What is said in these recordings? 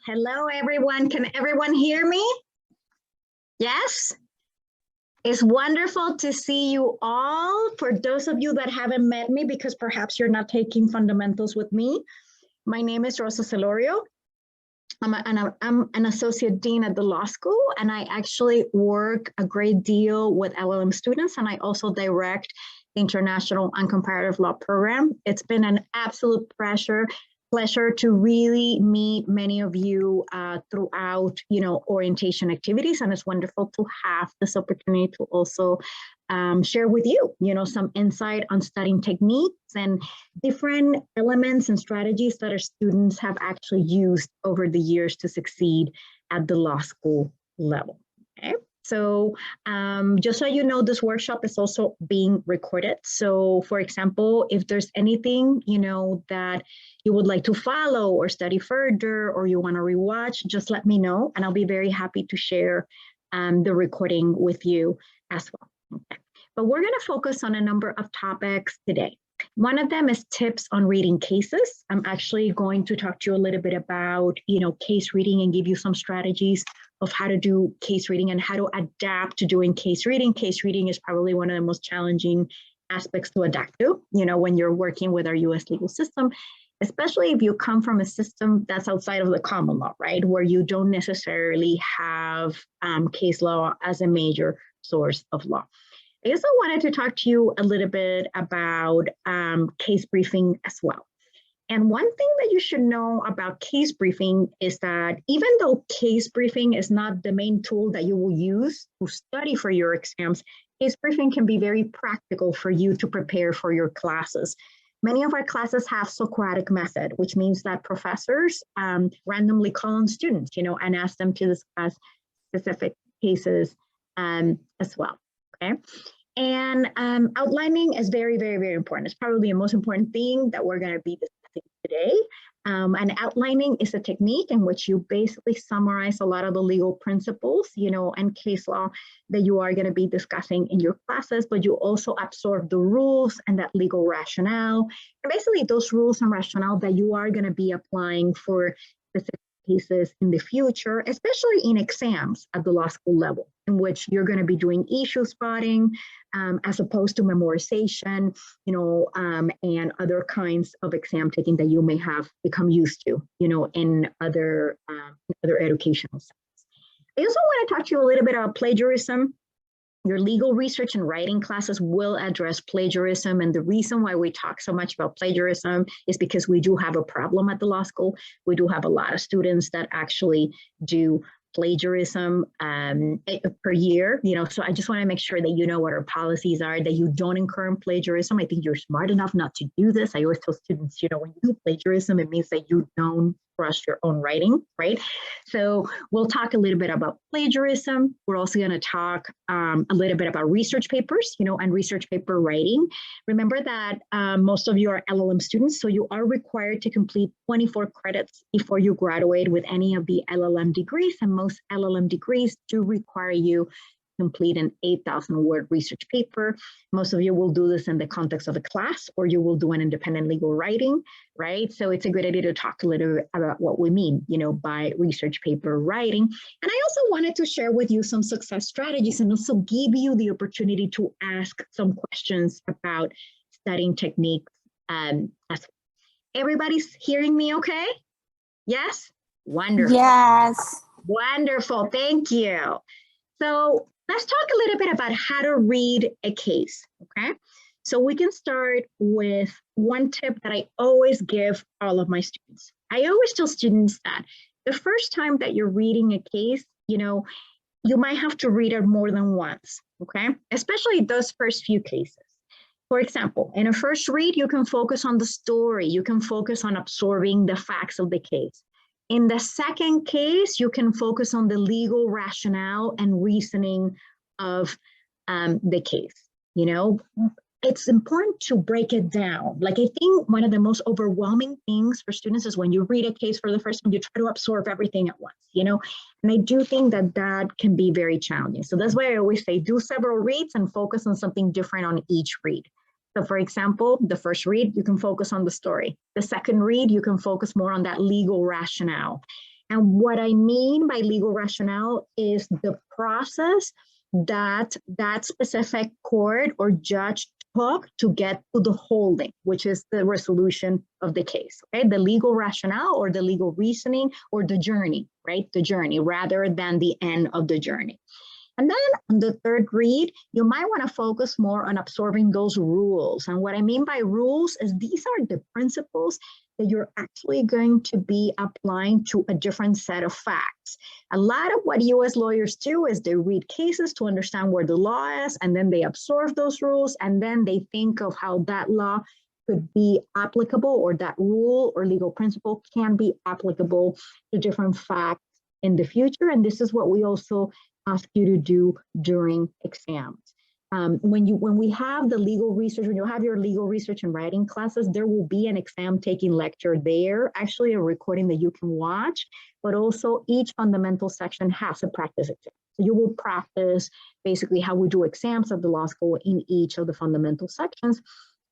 Hello, everyone. Can everyone hear me? Yes? It's wonderful to see you all. For those of you that haven't met me, because perhaps you're not taking fundamentals with me, my name is Rosa Celorio. I'm an associate dean at the law school, and I actually work a great deal with LLM students, and I also direct the International and Comparative Law program. It's been an absolute pleasure to really meet many of you throughout, orientation activities, and it's wonderful to have this opportunity to also share with you, some insight on studying techniques and different elements and strategies that our students have actually used over the years to succeed at the law school level. Okay. So just so you know, this workshop is also being recorded. So for example, if there's anything, that you would like to follow or study further, or you want to rewatch, just let me know, and I'll be very happy to share the recording with you as well. Okay. But we're going to focus on a number of topics today. One of them is tips on reading cases. I'm actually going to talk to you a little bit about, case reading and give you some strategies of how to do case reading and how to adapt to doing case reading. Case reading is probably one of the most challenging aspects to adapt to, when you're working with our US legal system, especially if you come from a system that's outside of the common law, right? Where you don't necessarily have case law as a major source of law. I also wanted to talk to you a little bit about case briefing as well. And one thing that you should know about case briefing is that even though case briefing is not the main tool that you will use to study for your exams, case briefing can be very practical for you to prepare for your classes. Many of our classes have Socratic method, which means that professors randomly call on students, and ask them to discuss specific cases as well. Okay. And outlining is very, very, very important. It's probably the most important thing that we're going to be discussing today. And outlining is a technique in which you basically summarize a lot of the legal principles, and case law that you are going to be discussing in your classes, but you also absorb the rules and that legal rationale, and basically those rules and rationale that you are going to be applying for specific cases in the future, especially in exams at the law school level, in which you're going to be doing issue spotting as opposed to memorization, and other kinds of exam taking that you may have become used to, in other educational settings. I also want to talk to you a little bit about plagiarism. Your legal research and writing classes will address plagiarism. And the reason why we talk so much about plagiarism is because we do have a problem at the law school. We do have a lot of students that actually do plagiarism per year, so I just want to make sure that you know what our policies are, that you don't incur plagiarism. I think you're smart enough not to do this. I always tell students, when you do plagiarism, it means that you don't trust your own writing, right? So we'll talk a little bit about plagiarism. We're also going to talk a little bit about research papers, and research paper writing. Remember that most of you are LLM students, so you are required to complete 24 credits before you graduate with any of the LLM degrees, and most LLM degrees do require you complete an 8,000-word research paper. Most of you will do this in the context of a class, or you will do an independent legal writing, right? So it's a good idea to talk a little bit about what we mean, by research paper writing. And I also wanted to share with you some success strategies and also give you the opportunity to ask some questions about studying techniques as well. Everybody's hearing me okay? Yes? Wonderful. Yes. Wonderful. Thank you. So let's talk a little bit about how to read a case, okay? So we can start with one tip that I always give all of my students. I always tell students that the first time that you're reading a case, you might have to read it more than once, okay? Especially those first few cases. For example, in a first read, you can focus on the story. You can focus on absorbing the facts of the case. In the second case, you can focus on the legal rationale and reasoning of the case. It's important to break it down. Like, I think one of the most overwhelming things for students is when you read a case for the first time, you try to absorb everything at once, and I do think that that can be very challenging. So that's why I always say do several reads and focus on something different on each read. So for example, the first read, you can focus on the story. The second read, you can focus more on that legal rationale. And what I mean by legal rationale is the process that that specific court or judge took to get to the holding, which is the resolution of the case, okay? The legal rationale or the legal reasoning or the journey, right? The journey rather than the end of the journey. And then on the third read, you might want to focus more on absorbing those rules. And what I mean by rules is these are the principles that you're actually going to be applying to a different set of facts. A lot of what US lawyers do is they read cases to understand where the law is, and then they absorb those rules, and then they think of how that law could be applicable, or that rule or legal principle can be applicable to different facts in the future. And this is what we also ask you to do during exams. When we have the legal research, when you have your legal research and writing classes, there will be an exam taking lecture there, actually a recording that you can watch, but also each fundamental section has a practice exam. So you will practice basically how we do exams at the law school in each of the fundamental sections.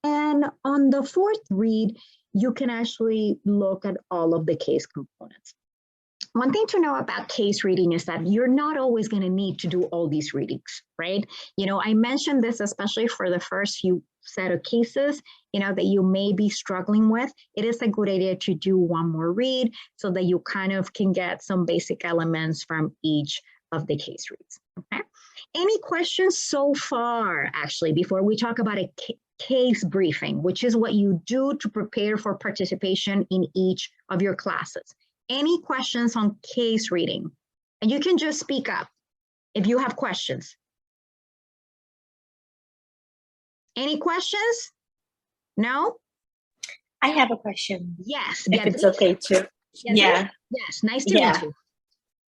And on the fourth read, you can actually look at all of the case components. One thing to know about case reading is that you're not always going to need to do all these readings, right? You know, I mentioned this especially for the first few set of cases, you know, that you may be struggling with. It is a good idea to do one more read so that you kind of can get some basic elements from each of the case reads, okay? Any questions so far, actually, before we talk about a case briefing, which is what you do to prepare for participation in each of your classes? Any questions on case reading? And you can just speak up if you have questions. Any questions? No? I have a question. Yes. If it's okay too. Yes, Yeah. Yes, nice to meet you.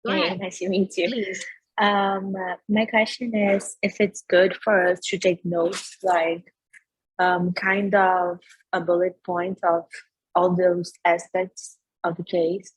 Go ahead. Nice to meet you. Please. My question is if it's good for us to take notes, like kind of a bullet point of all those aspects of the case.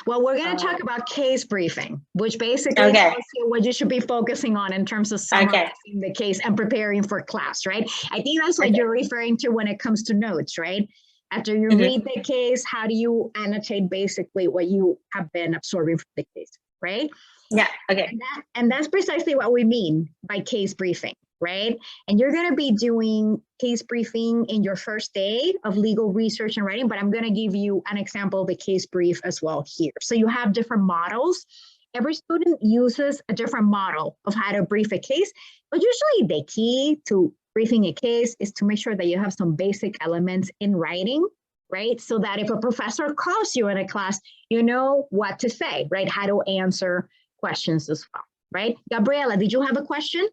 Well, we're going to talk about case briefing, which basically tells you what you should be focusing on in terms of summarizing the case and preparing for class, right? I think that's what you're referring to when it comes to notes, right? After you read the case, how do you annotate basically what you have been absorbing from the case, right? Yeah, okay. And that's precisely what we mean by case briefing, right? And you're going to be doing case briefing in your first day of legal research and writing, but I'm going to give you an example of the case brief as well here. So you have different models. Every student uses a different model of how to brief a case, but usually the key to briefing a case is to make sure that you have some basic elements in writing, right? So that if a professor calls you in a class, you know what to say, right? How to answer questions as well, right? Gabriela, did you have a question?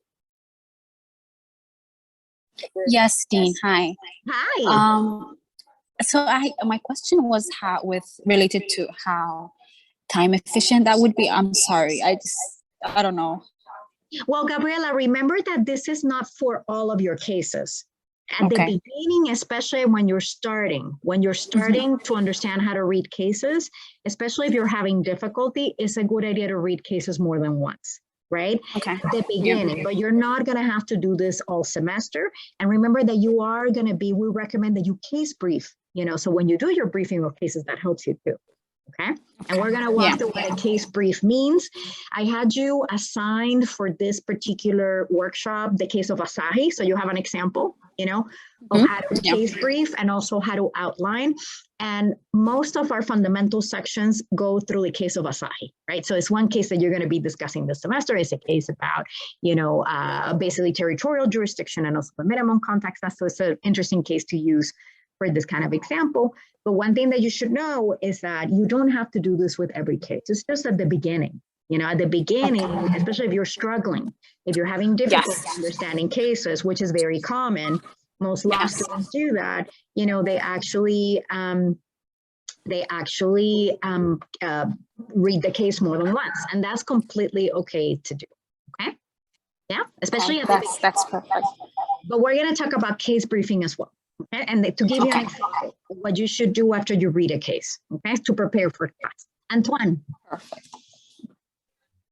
Yes, Dean. Hi. Hi. So my question was related to how time efficient that would be. I'm sorry. I don't know. Well, Gabriela, remember that this is not for all of your cases. At the beginning, especially when you're starting to understand how to read cases, especially if you're having difficulty, it's a good idea to read cases more than once, right? Okay. At the beginning, but you're not going to have to do this all semester. And remember that you are going to we recommend that you case brief, you know, so when you do your briefing of cases, that helps you too. Okay. And we're going to walk through what a case brief means. I had you assigned for this particular workshop, the case of Asahi. So you have an example, you know, of how to case brief and also how to outline. And most of our fundamental sections go through the case of Asahi, right? So it's one case that you're going to be discussing this semester. It's a case about, you know, basically territorial jurisdiction and also the minimum context. So it's an interesting case to use for this kind of example. But one thing that you should know is that you don't have to do this with every case. It's just at the beginning, you know, at the beginning, especially if you're struggling, if you're having difficulty understanding cases, which is very common, most law students do that, you know, they actually read the case more than once, and that's completely okay to do, okay? Yeah, especially at the beginning. That's perfect. But we're gonna talk about case briefing as well. Okay, and to give you an example of what you should do after you read a case, okay, to prepare for class. Antoine. Perfect.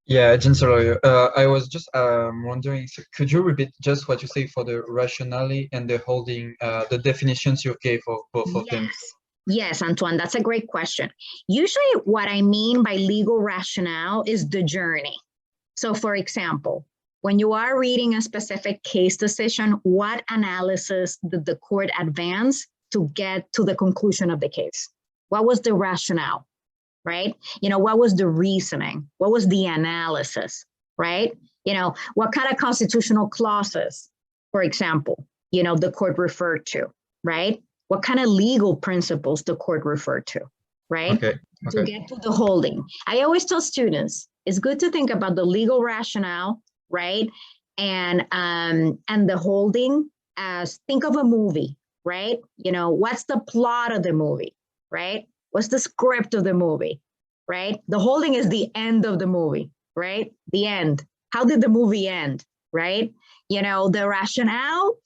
Yeah, Chancellor, I was just wondering, so could you repeat just what you say for the rationale and the holding, the definitions you gave of both of them? Yes, Antoine, that's a great question. Usually what I mean by legal rationale is the journey. So for example, when you are reading a specific case decision, what analysis did the court advance to get to the conclusion of the case? What was the rationale, right? What was the reasoning? What was the analysis, right? What kind of constitutional clauses, for example, the court referred to, right? What kind of legal principles the court referred to, right? Okay. To get to the holding. I always tell students, it's good to think about the legal rationale, right? And the holding as, think of a movie, right? What's the plot of the movie, right? What's the script of the movie, right? The holding is the end of the movie, right? The end. How did the movie end, right? The rationale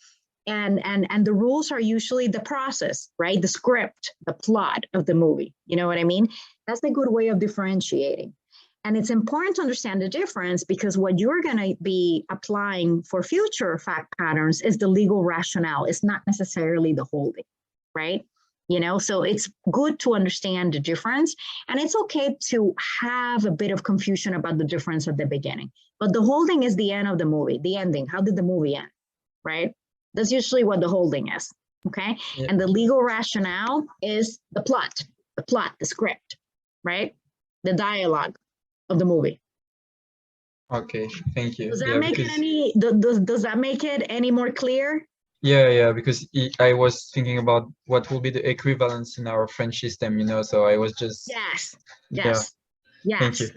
and the rules are usually the process, right? The script, the plot of the movie. You know what I mean? That's a good way of differentiating. And it's important to understand the difference because what you're going to be applying for future fact patterns is the legal rationale. It's not necessarily the holding, right? So it's good to understand the difference. And it's okay to have a bit of confusion about the difference at the beginning. But the holding is the end of the movie, the ending. How did the movie end, right? That's usually what the holding is, okay? Yeah. And the legal rationale is the plot, the script, right? The dialogue of the movie. Okay, thank you. Does that Yeah, make because, it does that make it any more clear? yeah, because I was thinking about what will be the equivalence in our French system, so I was just, Yes. thank you.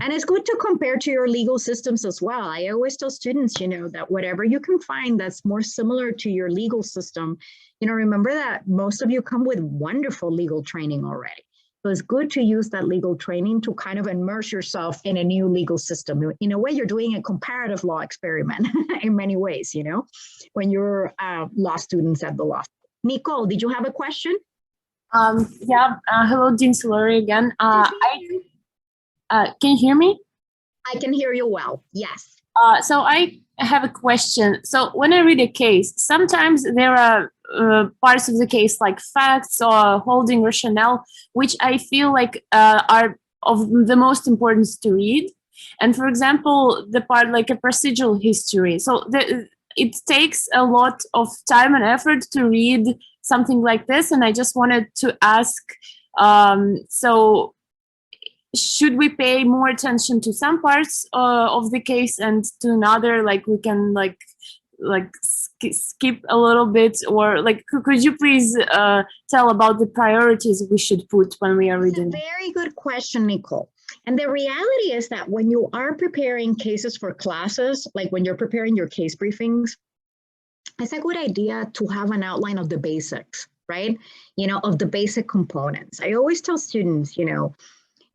And it's good to compare to your legal systems as well. I always tell students, that whatever you can find that's more similar to your legal system, remember that most of you come with wonderful legal training already. So it's good to use that legal training to kind of immerse yourself in a new legal system. In a way, you're doing a comparative law experiment in many ways, when you're law students at the law school. Nicole, did you have a question? Hello, Dean Solari again. Can you hear me? I can hear you well, yes. So I have a question. So when I read a case, sometimes there are parts of the case like facts or holding rationale, which I feel like are of the most importance to read. And for example, the part like a procedural history. So it takes a lot of time and effort to read something like this. And I just wanted to ask, so should we pay more attention to some parts of the case and to another, like we can skip a little bit, or could you please tell about the priorities we should put when we are reading? That's a very good question, Nicole. And the reality is that when you are preparing cases for classes, like when you're preparing your case briefings, it's a good idea to have an outline of the basics, right? Of the basic components. I always tell students,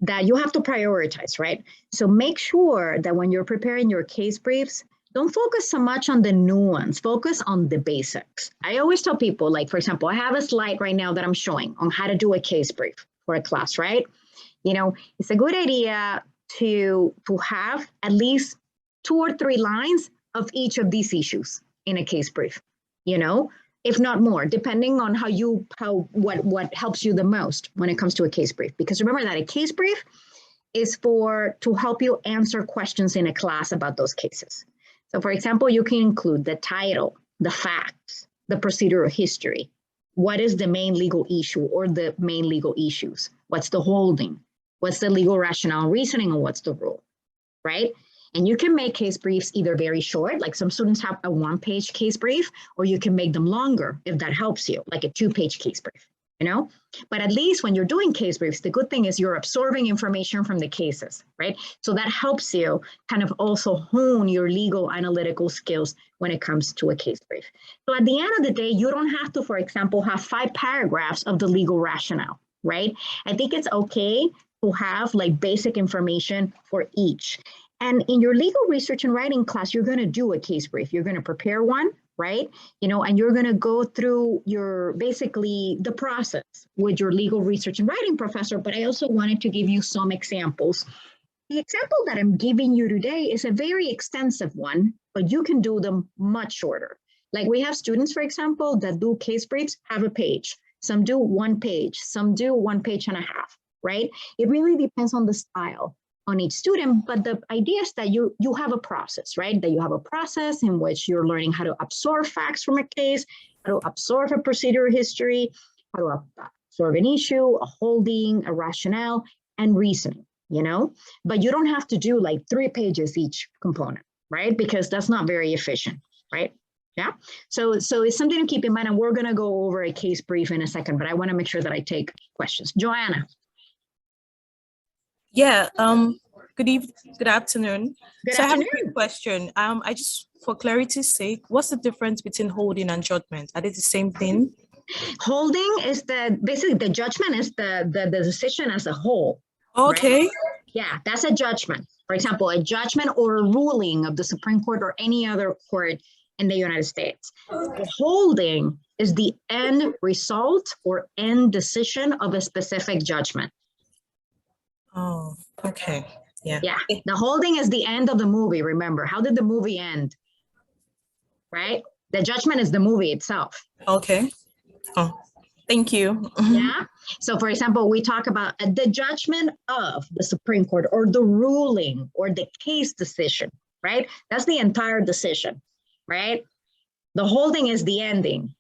that you have to prioritize, right? So make sure that when you're preparing your case briefs, don't focus so much on the nuance, focus on the basics. I always tell people, like, for example, I have a slide right now that I'm showing on how to do a case brief for a class, right? It's a good idea to have at least 2 or 3 lines of each of these issues in a case brief, if not more, depending on what helps you the most when it comes to a case brief. Because remember that a case brief is to help you answer questions in a class about those cases. So for example, you can include the title, the facts, the procedural history. What is the main legal issue or the main legal issues? What's the holding? What's the legal rationale and reasoning, and what's the rule, right? And you can make case briefs either very short, like some students have a 1-page case brief, or you can make them longer if that helps you, like a 2-page case brief, But at least when you're doing case briefs, the good thing is you're absorbing information from the cases, right? So that helps you kind of also hone your legal analytical skills when it comes to a case brief. So at the end of the day, you don't have to, for example, have 5 paragraphs of the legal rationale, right? I think it's okay to have like basic information for each. And in your legal research and writing class, you're going to do a case brief. You're going to prepare one, right? And you're going to go through basically the process with your legal research and writing professor. But I also wanted to give you some examples. The example that I'm giving you today is a very extensive one, but you can do them much shorter. Like we have students, for example, that do case briefs, have a page. Some do 1 page, some do 1.5 pages, right? It really depends on the style on each student, but the idea is that you have a process, right? That you have a process in which you're learning how to absorb facts from a case, how to absorb a procedural history, how to absorb an issue, a holding, a rationale, and reasoning, you know? But you don't have to do like 3 pages each component, right? Because that's not very efficient, right? Yeah. So it's something to keep in mind, and we're gonna go over a case brief in a second, but I wanna make sure that I take questions. Joanna. Yeah, good afternoon. Good So I have a afternoon. quick question. I just, for clarity's sake, what's the difference between holding and judgment? Are they the same thing? Holding is basically the judgment is the decision as a whole. Okay. Right? Yeah, that's a judgment. For example, a judgment or a ruling of the Supreme Court or any other court in the United States. The holding is the end result or end decision of a specific judgment. Oh, okay. Yeah. Yeah, the holding is the end of the movie. Remember, how did the movie end? Right? The judgment is the movie itself. Okay. Oh, thank you. Yeah. So for example, we talk about the judgment of the Supreme Court or the ruling or the case decision, right? That's the entire decision, right? The holding is the ending,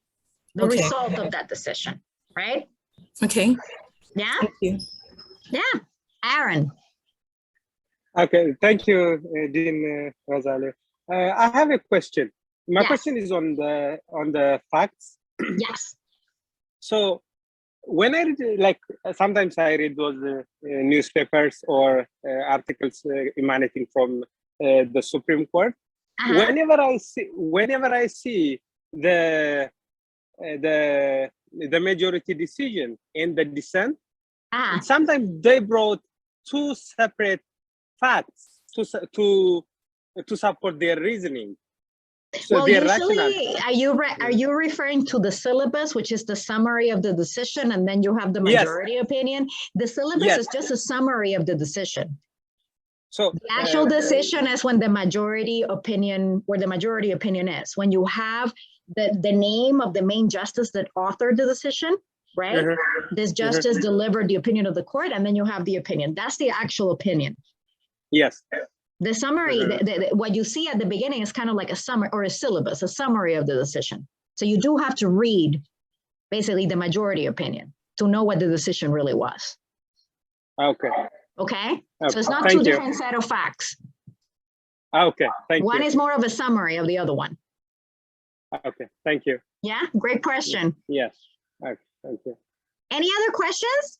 the Okay. result of that decision, right? Okay. Yeah. Thank you. Yeah. Aaron. Okay, thank you, Dean Rosalie. I have a question. My Yes. question is on the facts. Yes. So when I read, like sometimes I read those newspapers or articles emanating from the Supreme Court. Uh-huh. Whenever I see the majority decision and the dissent, Uh-huh. sometimes they brought 2 separate facts to support their reasoning. So Well, their usually, rationale. are you referring to the syllabus, which is the summary of the decision, and then you have the Yes. majority opinion? The syllabus Yes. is just a summary of the decision. So The actual decision is when the majority opinion, where the majority opinion is, when you have the name of the main justice that authored the decision, right? This justice delivered the opinion of the court, and then you have the opinion. That's the actual opinion. yes. The summary, what you see at the beginning is kind of like a summary or a syllabus, a summary of the decision. So you do have to read basically the majority opinion to know what the decision really was. Okay. Okay? Okay, So it's not thank two you. different set of facts. Okay. Thank One you. is more of a summary of the other one. Okay. Thank you. Yeah, great question. Yes. Okay. Thank you. Any other questions?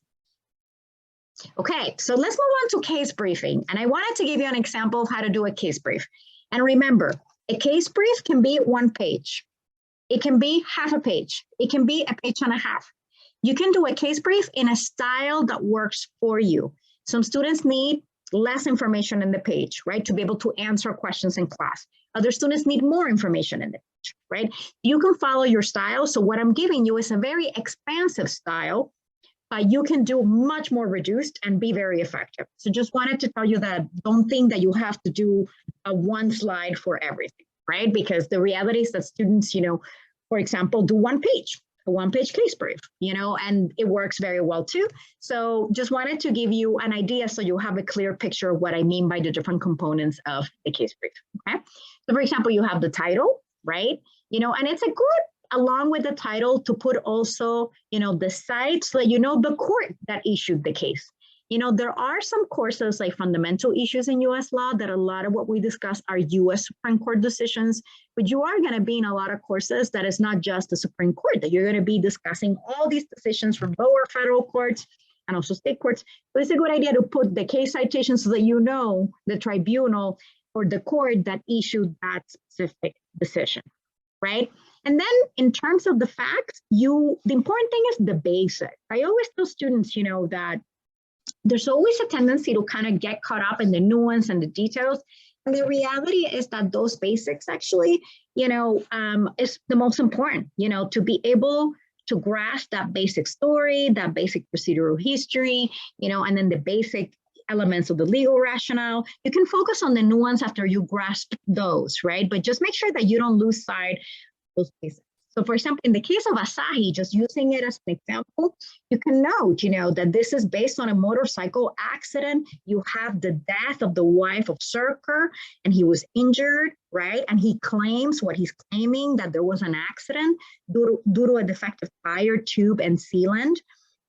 Okay, so let's move on to case briefing. And I wanted to give you an example of how to do a case brief. And remember, a case brief can be 1 page. It can be half a page. It can be 1.5 pages. You can do a case brief in a style that works for you. Some students need less information in the page, right? To be able to answer questions in class. Other students need more information in the page, right? You can follow your style. So what I'm giving you is a very expansive style. You can do much more reduced and be very effective. So just wanted to tell you that don't think that you have to do a 1 slide for everything, right? Because the reality is that students, for example, do 1 page, a 1-page case brief, and it works very well too. So just wanted to give you an idea so you have a clear picture of what I mean by the different components of the case brief, okay? So for example, you have the title, right? And it's a good, along with the title, to put also, the site so that the court that issued the case. There are some courses like fundamental issues in US law that a lot of what we discuss are US Supreme Court decisions, but you are going to be in a lot of courses that is not just the Supreme Court, that you're going to be discussing all these decisions from lower federal courts and also state courts. So it's a good idea to put the case citation so that the tribunal or the court that issued that specific decision, right? And then in terms of the facts, the important thing is the basic. I always tell students, that there's always a tendency to kind of get caught up in the nuance and the details. And the reality is that those basics actually, is the most important, to be able to grasp that basic story, that basic procedural history, and then the basic elements of the legal rationale. You can focus on the nuance after you grasp those, right? But just make sure that you don't lose sight those basics. So for example, in the case of Asahi, just using it as an example, you can note, that this is based on a motorcycle accident. You have the death of the wife of Cirker, and he was injured, right? And he claims what he's claiming, that there was an accident due to a defective tire, tube, and sealant,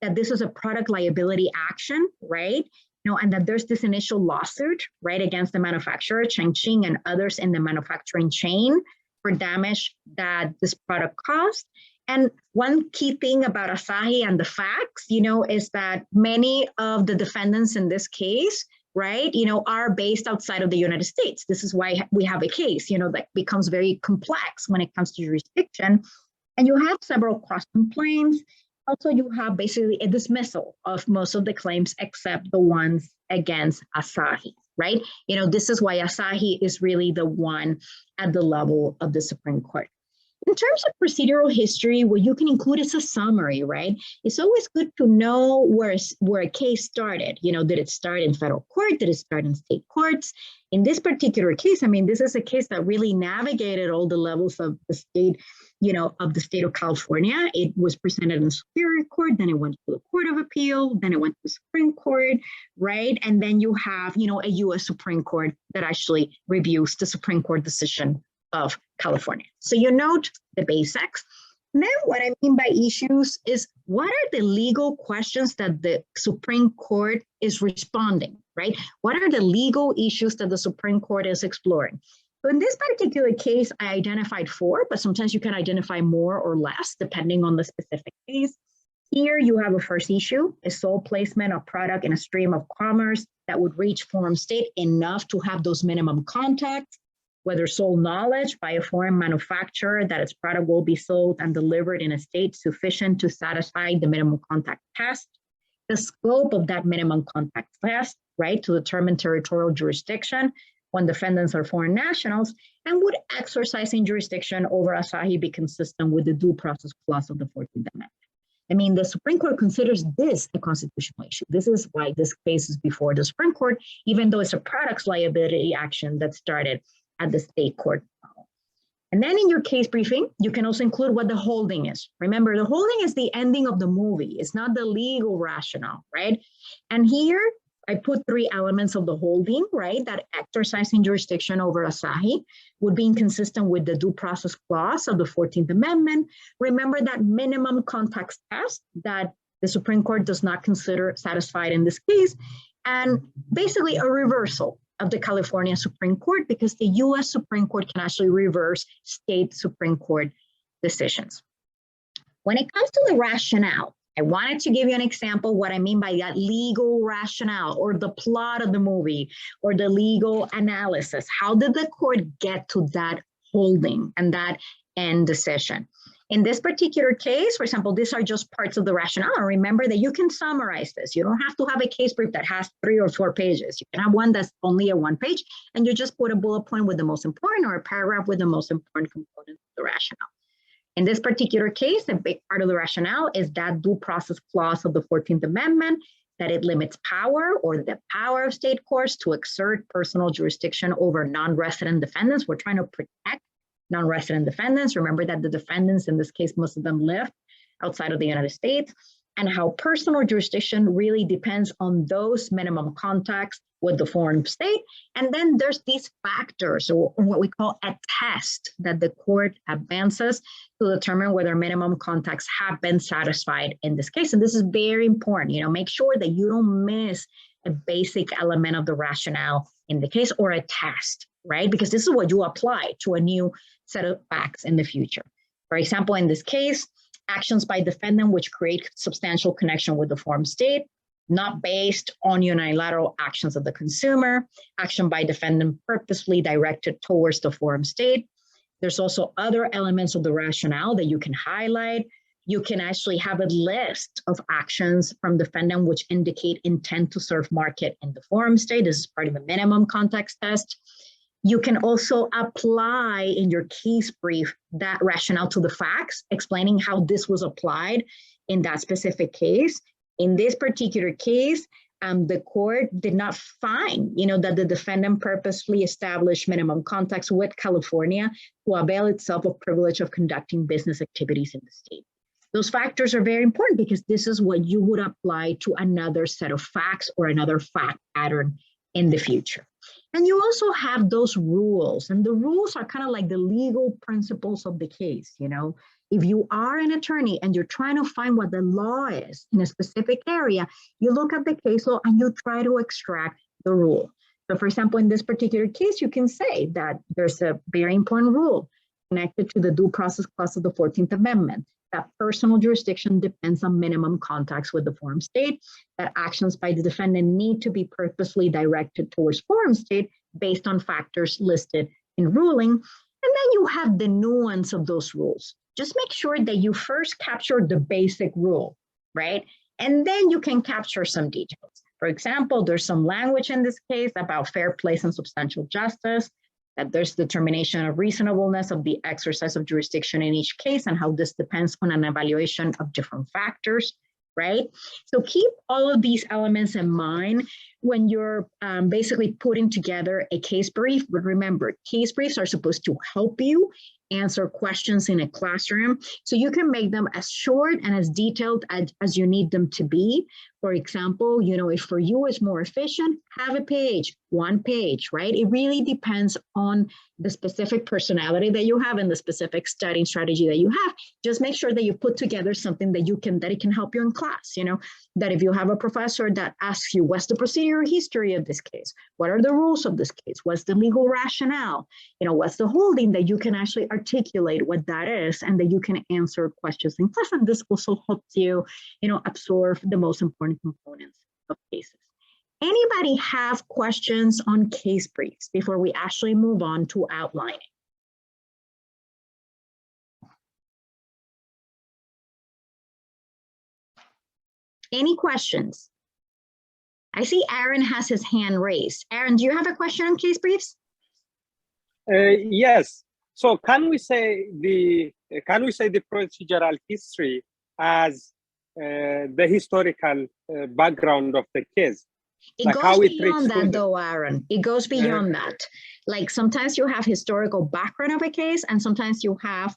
that this is a product liability action, right? And that there's this initial lawsuit, right, against the manufacturer, Chengqing, and others in the manufacturing chain for damage that this product caused. And one key thing about Asahi and the facts, is that many of the defendants in this case, right, are based outside of the United States. This is why we have a case, that becomes very complex when it comes to jurisdiction. And you have several cross complaints. Also, you have basically a dismissal of most of the claims except the ones against Asahi, right? This is why Asahi is really the one at the level of the Supreme Court. In terms of procedural history, what you can include is a summary, right? It's always good to know where a case started. Did it start in federal court? Did it start in state courts? In this particular case, this is a case that really navigated all the levels of the state, of the state of California. It was presented in the Superior Court, then it went to the Court of Appeal, then it went to the Supreme Court, right? And then you have, a U.S. Supreme Court that actually reviews the Supreme Court decision of California. So you note the basics. Then what I mean by issues is, what are the legal questions that the Supreme Court is responding, right? What are the legal issues that the Supreme Court is exploring? So in this particular case, I identified 4, but sometimes you can identify more or less depending on the specific case. Here you have a first issue, a sole placement of product in a stream of commerce that would reach forum state enough to have those minimum contacts, whether sole knowledge by a foreign manufacturer that its product will be sold and delivered in a state sufficient to satisfy the minimum contact test, the scope of that minimum contact test, right, to determine territorial jurisdiction when defendants are foreign nationals, and would exercising jurisdiction over Asahi be consistent with the due process clause of the 14th Amendment. The Supreme Court considers this a constitutional issue. This is why this case is before the Supreme Court, even though it's a products liability action that started at the state court. And then in your case briefing, you can also include what the holding is. Remember, the holding is the ending of the movie. It's not the legal rationale, right? And here I put 3 elements of the holding, right? That exercising jurisdiction over Asahi would be inconsistent with the due process clause of the 14th Amendment. Remember that minimum contact test that the Supreme Court does not consider satisfied in this case, and basically a reversal of the California Supreme Court, because the US Supreme Court can actually reverse state Supreme Court decisions. When it comes to the rationale, I wanted to give you an example what I mean by that legal rationale, or the plot of the movie, or the legal analysis. How did the court get to that holding and that end decision? In this particular case, for example, these are just parts of the rationale. And remember that you can summarize this. You don't have to have a case brief that has 3 or 4 pages. You can have one that's only a 1 page, and you just put a bullet point with the most important, or a paragraph with the most important component of the rationale. In this particular case, a big part of the rationale is that due process clause of the 14th Amendment, that it limits power, or the power of state courts to exert personal jurisdiction over non-resident defendants. We're trying to protect non-resident defendants. Remember that the defendants in this case, most of them live outside of the United States, and how personal jurisdiction really depends on those minimum contacts with the foreign state. And then there's these factors, or what we call a test, that the court advances to determine whether minimum contacts have been satisfied in this case. And this is very important. Make sure that you don't miss a basic element of the rationale in the case, or a test, right? Because this is what you apply to a new set of facts in the future. For example, in this case, actions by defendant which create substantial connection with the foreign state, not based on unilateral actions of the consumer, action by defendant purposely directed towards the foreign state. There's also other elements of the rationale that you can highlight. You can actually have a list of actions from defendant which indicate intent to serve market in the foreign state. This is part of the minimum context test. You can also apply in your case brief that rationale to the facts, explaining how this was applied in that specific case. In this particular case, the court did not find, that the defendant purposely established minimum contacts with California to avail itself of privilege of conducting business activities in the state. Those factors are very important because this is what you would apply to another set of facts or another fact pattern in the future. And you also have those rules, and the rules are kind of like the legal principles of the case. If you are an attorney and you're trying to find what the law is in a specific area, you look at the case law and you try to extract the rule. So for example, in this particular case, you can say that there's a very important rule connected to the due process clause of the 14th Amendment, that personal jurisdiction depends on minimum contacts with the forum state, that actions by the defendant need to be purposely directed towards forum state based on factors listed in ruling. And then you have the nuance of those rules. Just make sure that you first capture the basic rule, right? And then you can capture some details. For example, there's some language in this case about fair place and substantial justice, that there's determination of reasonableness of the exercise of jurisdiction in each case and how this depends on an evaluation of different factors, right? So keep all of these elements in mind when you're basically putting together a case brief. But remember, case briefs are supposed to help you answer questions in a classroom, so you can make them as short and as detailed as you need them to be. For example, if for you it's more efficient, have a page, 1 page, right? It really depends on the specific personality that you have and the specific studying strategy that you have. Just make sure that you put together something that it can help you in class. That if you have a professor that asks you, what's the procedural history of this case? What are the rules of this case? What's the legal rationale? What's the holding, that you can actually articulate what that is and that you can answer questions in class. And this also helps you, absorb the most important components of cases. Anybody have questions on case briefs before we actually move on to outlining? Any questions? I see Aaron has his hand raised. Aaron, do you have a question on case briefs? Yes. So can we say the procedural history as the historical background of the case? It goes beyond that though, Aaron. It goes beyond that. Like sometimes you have historical background of a case, and sometimes you have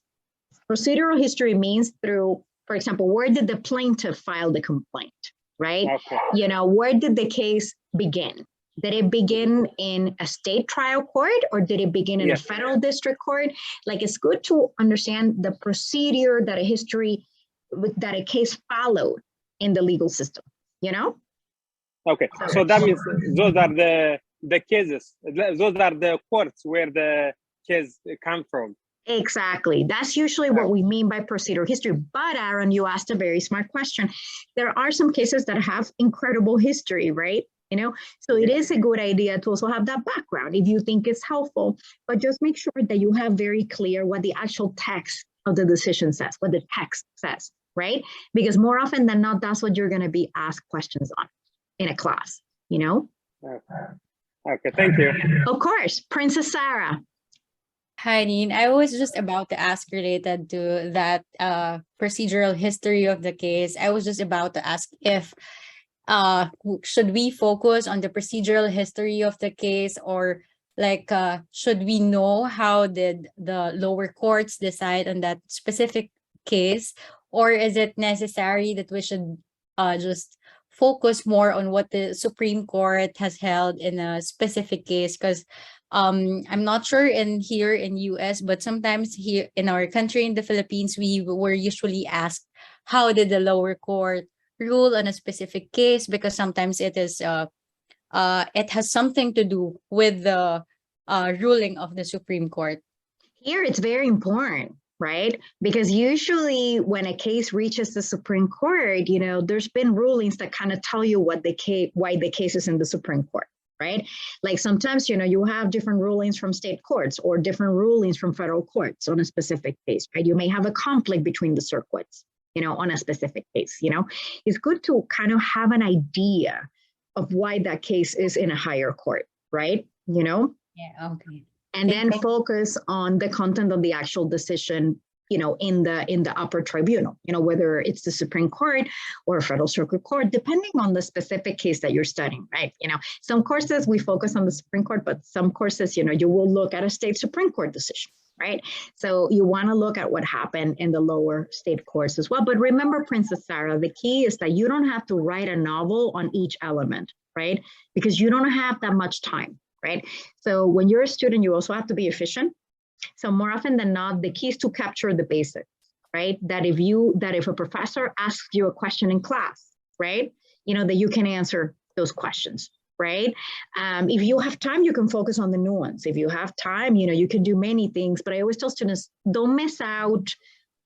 procedural history means through, for example, where did the plaintiff file the complaint, right? Okay. Where did the case begin? Did it begin in a state trial court or did it begin in a federal district court? Like it's good to understand the procedure that a case followed in the legal system, Okay, so that means those are the cases, those are the courts where the case come from. Exactly. That's usually what we mean by procedural history. But Aaron, you asked a very smart question. There are some cases that have incredible history, right? So it is a good idea to also have that background if you think it's helpful, but just make sure that you have very clear what the actual text of the decision says, what the text says, right? Because more often than not, that's what you're going to be asked questions on in a class, Okay, thank you. Of course. Princess Sarah. Hi, Dean. I was just about to ask related to that procedural history of the case. I was just about to ask if should we focus on the procedural history of the case, or should we know how did the lower courts decide on that specific case, or is it necessary that we should just focus more on what the Supreme Court has held in a specific case? Because I'm not sure here in US, but sometimes here in our country, in the Philippines, we were usually asked, how did the lower court rule on a specific case? Because sometimes it is it has something to do with the ruling of the Supreme Court. Here, it's very important, right? Because usually when a case reaches the Supreme Court, there's been rulings that kind of tell you why the case is in the Supreme Court. Right? Like sometimes, you have different rulings from state courts or different rulings from federal courts on a specific case, right? You may have a conflict between the circuits, on a specific case, It's good to kind of have an idea of why that case is in a higher court, right? Yeah, okay. And then focus on the content of the actual decision in the upper tribunal, whether it's the Supreme Court or Federal Circuit Court, depending on the specific case that you're studying, right? Some courses we focus on the Supreme Court, but some courses, you will look at a state Supreme Court decision, right? So you want to look at what happened in the lower state courts as well. But remember, Princess Sarah, the key is that you don't have to write a novel on each element, right? Because you don't have that much time, right? So when you're a student, you also have to be efficient. So more often than not, the key is to capture the basics, right? That if a professor asks you a question in class, right, that you can answer those questions, right? If you have time, you can focus on the nuance. If you have time, you can do many things, but I always tell students, don't miss out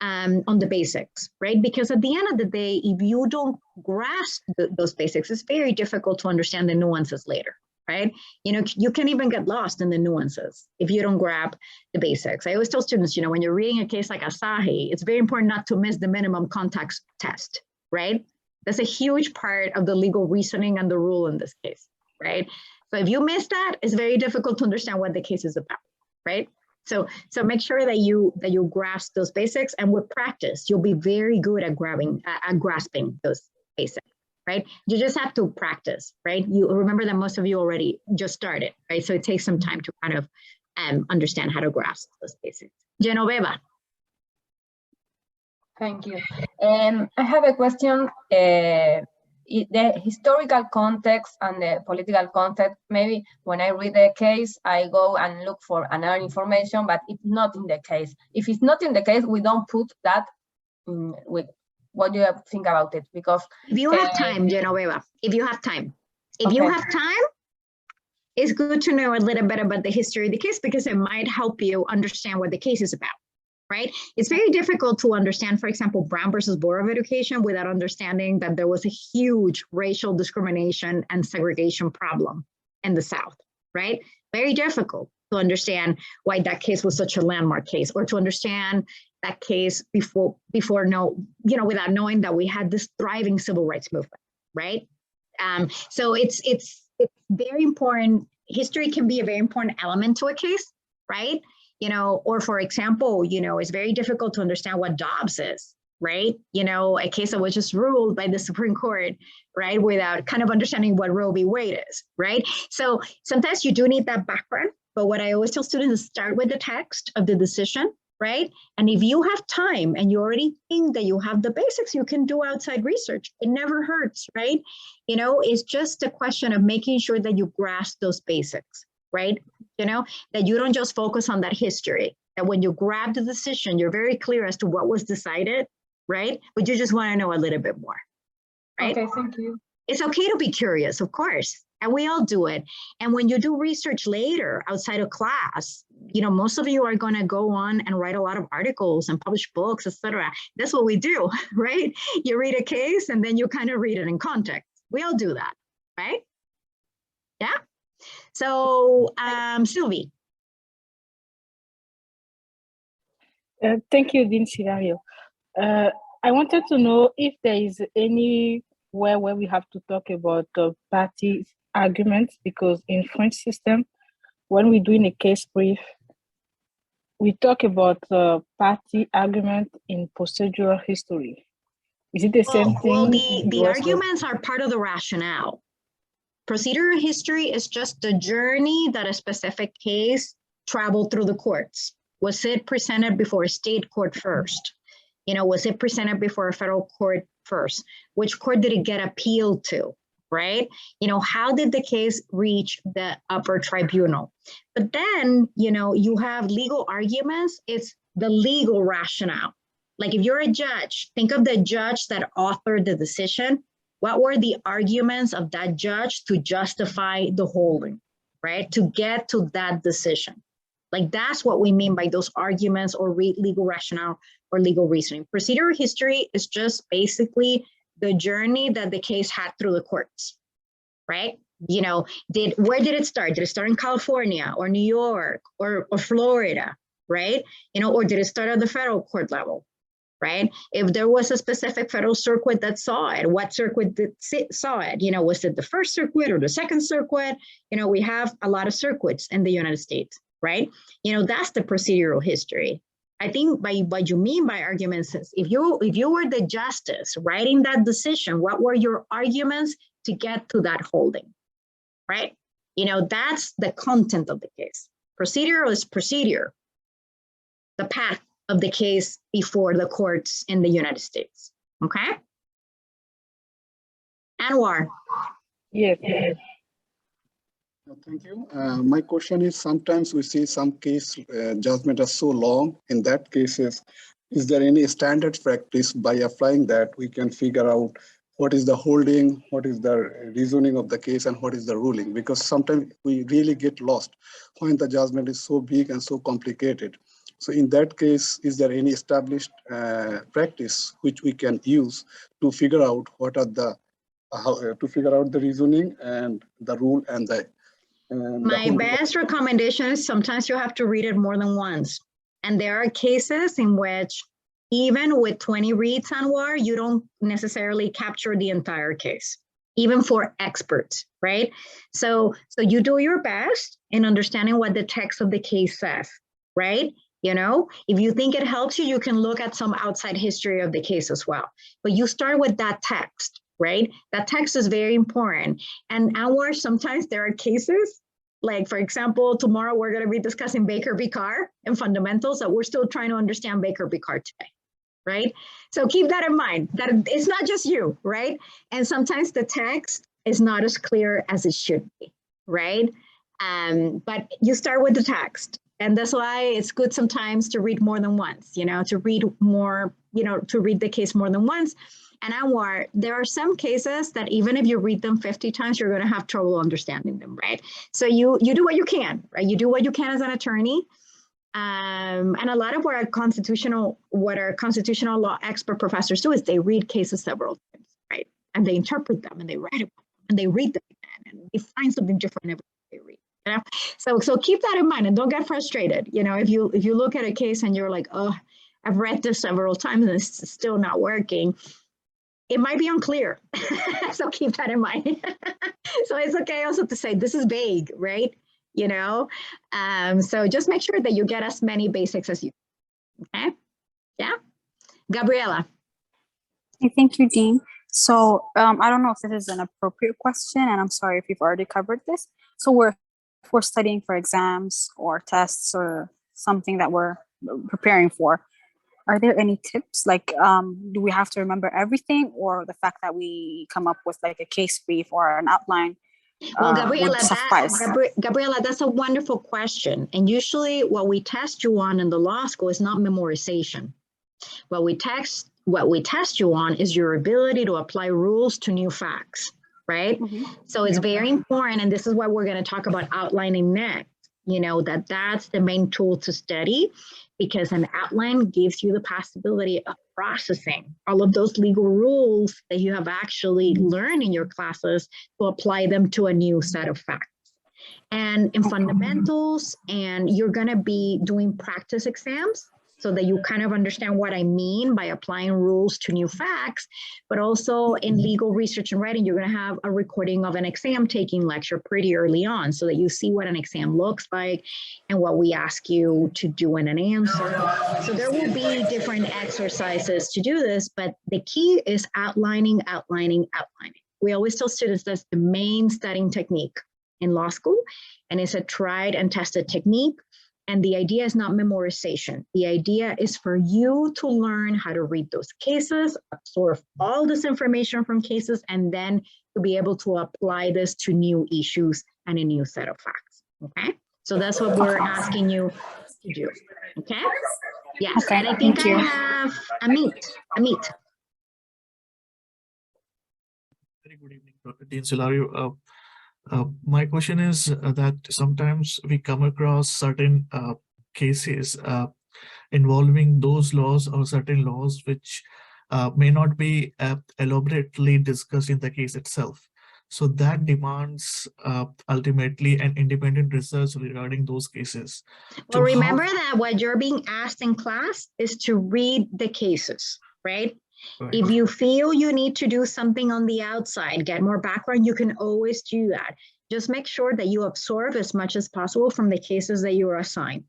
on the basics, right? Because at the end of the day, if you don't grasp those basics, it's very difficult to understand the nuances later. Right? You can even get lost in the nuances if you don't grab the basics. I always tell students, when you're reading a case like Asahi, it's very important not to miss the minimum context test, right? That's a huge part of the legal reasoning and the rule in this case, right? So if you miss that, it's very difficult to understand what the case is about, right? So make sure that you grasp those basics, and with practice, you'll be very good at grasping those basics. Right? You just have to practice, right? You remember that most of you already just started, right? So it takes some time to kind of understand how to grasp those basics. Genoveva. Thank you. I have a question. The historical context and the political context, maybe when I read the case, I go and look for another information, but it's not in the case. If it's not in the case, we don't put that with. What do you think about it? Because if you have time, Genoveva, if you have time, it's good to know a little bit about the history of the case, because it might help you understand what the case is about, right? It's very difficult to understand, for example, Brown versus Board of Education without understanding that there was a huge racial discrimination and segregation problem in the South, right? Very difficult to understand why that case was such a landmark case, or to understand that case without knowing that we had this thriving civil rights movement, right? So it's very important. History can be a very important element to a case, right? Or for example, it's very difficult to understand what Dobbs is, right? A case that was just ruled by the Supreme Court, right? Without kind of understanding what Roe v. Wade is, right? So sometimes you do need that background, but what I always tell students is start with the text of the decision, right? And if you have time and you already think that you have the basics, you can do outside research. It never hurts, right? It's just a question of making sure that you grasp those basics, right? That you don't just focus on that history, that when you grab the decision, you're very clear as to what was decided, right? But you just want to know a little bit more, right? Okay, thank you. It's okay to be curious, of course. And we all do it. And when you do research later outside of class, most of you are going to go on and write a lot of articles and publish books, etc. That's what we do, right? You read a case and then you kind of read it in context. We all do that, right? Yeah. So, Sylvie. Thank you, Dean Silario. I wanted to know if there is anywhere where we have to talk about party arguments, because in French system, when we're doing a case brief, we talk about party argument in procedural history. Is it the same thing? Well, the arguments are part of the rationale. Procedural history is just the journey that a specific case traveled through the courts. Was it presented before a state court first? Was it presented before a federal court first? Which court did it get appealed to, right? How did the case reach the upper tribunal? But then, you have legal arguments. It's the legal rationale. Like if you're a judge, think of the judge that authored the decision. What were the arguments of that judge to justify the holding, right? To get to that decision. Like that's what we mean by those arguments or legal rationale or legal reasoning. Procedural history is just basically the journey that the case had through the courts, right? Where did it start? Did it start in California or New York or Florida, right? Or did it start at the federal court level, right? If there was a specific federal circuit that saw it, what circuit saw it? Was it the first circuit or the second circuit? We have a lot of circuits in the United States, right? That's the procedural history. I think by what you mean by arguments is if you were the justice writing that decision, what were your arguments to get to that holding, right? You know, that's the content of the case. Procedural is procedure, the path of the case before the courts in the United States, okay? Anwar. Yes. Thank you. My question is, sometimes we see some case judgment are so long. In that cases, is there any standard practice by applying that we can figure out what is the holding, what is the reasoning of the case, and what is the ruling? Because sometimes we really get lost when the judgment is so big and so complicated. So in that case, is there any established practice which we can use to figure out what are the to figure out the reasoning and the rule and the My best recommendation is sometimes you have to read it more than once. And there are cases in which even with 20 reads, Anwar, you don't necessarily capture the entire case, even for experts, right? So you do your best in understanding what the text of the case says, right? You know, if you think it helps you, you can look at some outside history of the case as well. But you start with that text, right? That text is very important. And Anwar, sometimes there are cases, like for example, tomorrow we're going to be discussing Baker v. Carr and fundamentals, that we're still trying to understand Baker v. Carr today, right? So keep that in mind, that it's not just you, right? And sometimes the text is not as clear as it should be, right? But you start with the text. And that's why it's good sometimes to read more than once, you know, to read more, you know, to read the case more than once. And Anwar, there are some cases that even if you read them 50 times, you're going to have trouble understanding them, right? So you do what you can, right? You do what you can as an attorney. And a lot of what our constitutional law expert professors do is they read cases several times, right? And they interpret them and they write about them and they read them again and they find something different every time they read. You know? So keep that in mind and don't get frustrated. You know, if you look at a case and you're like, oh, I've read this several times and it's still not working, it might be unclear. So keep that in mind. So it's okay also to say this is vague, right? You know, so just make sure that you get as many basics as you can. Okay? Yeah. Gabriela. Thank you, Dean. So I don't know if this is an appropriate question, and I'm sorry if you've already covered this. So if we're studying for exams or tests or something that we're preparing for, are there any tips? Like, do we have to remember everything, or the fact that we come up with like a case brief or an outline? Well, Gabriela, that's a wonderful question. And usually what we test you on in the law school is not memorization. What we test you on is your ability to apply rules to new facts, right? Mm-hmm. So it's very important, and this is what we're going to talk about outlining next, you know, that's the main tool to study, because an outline gives you the possibility of processing all of those legal rules that you have actually learned in your classes to apply them to a new set of facts. And in fundamentals, and you're going to be doing practice exams so that you kind of understand what I mean by applying rules to new facts, but also in legal research and writing, you're going to have a recording of an exam taking lecture pretty early on so that you see what an exam looks like and what we ask you to do in an answer. So there will be different exercises to do this, but the key is outlining. We always tell students that's the main studying technique in law school, and it's a tried and tested technique. And the idea is not memorization. The idea is for you to learn how to read those cases, absorb all this information from cases, and then to be able to apply this to new issues and a new set of facts, okay? So that's what we're asking you to do, okay? Yes, okay, and I think I have Amit. Very good evening, Dr. Dean Solario. My question is that sometimes we come across certain cases involving those laws or certain laws which may not be elaborately discussed in the case itself. So that demands ultimately an independent research regarding those cases. Well, remember that what you're being asked in class is to read the cases, right? Right. If you feel you need to do something on the outside, get more background, you can always do that. Just make sure that you absorb as much as possible from the cases that you are assigned.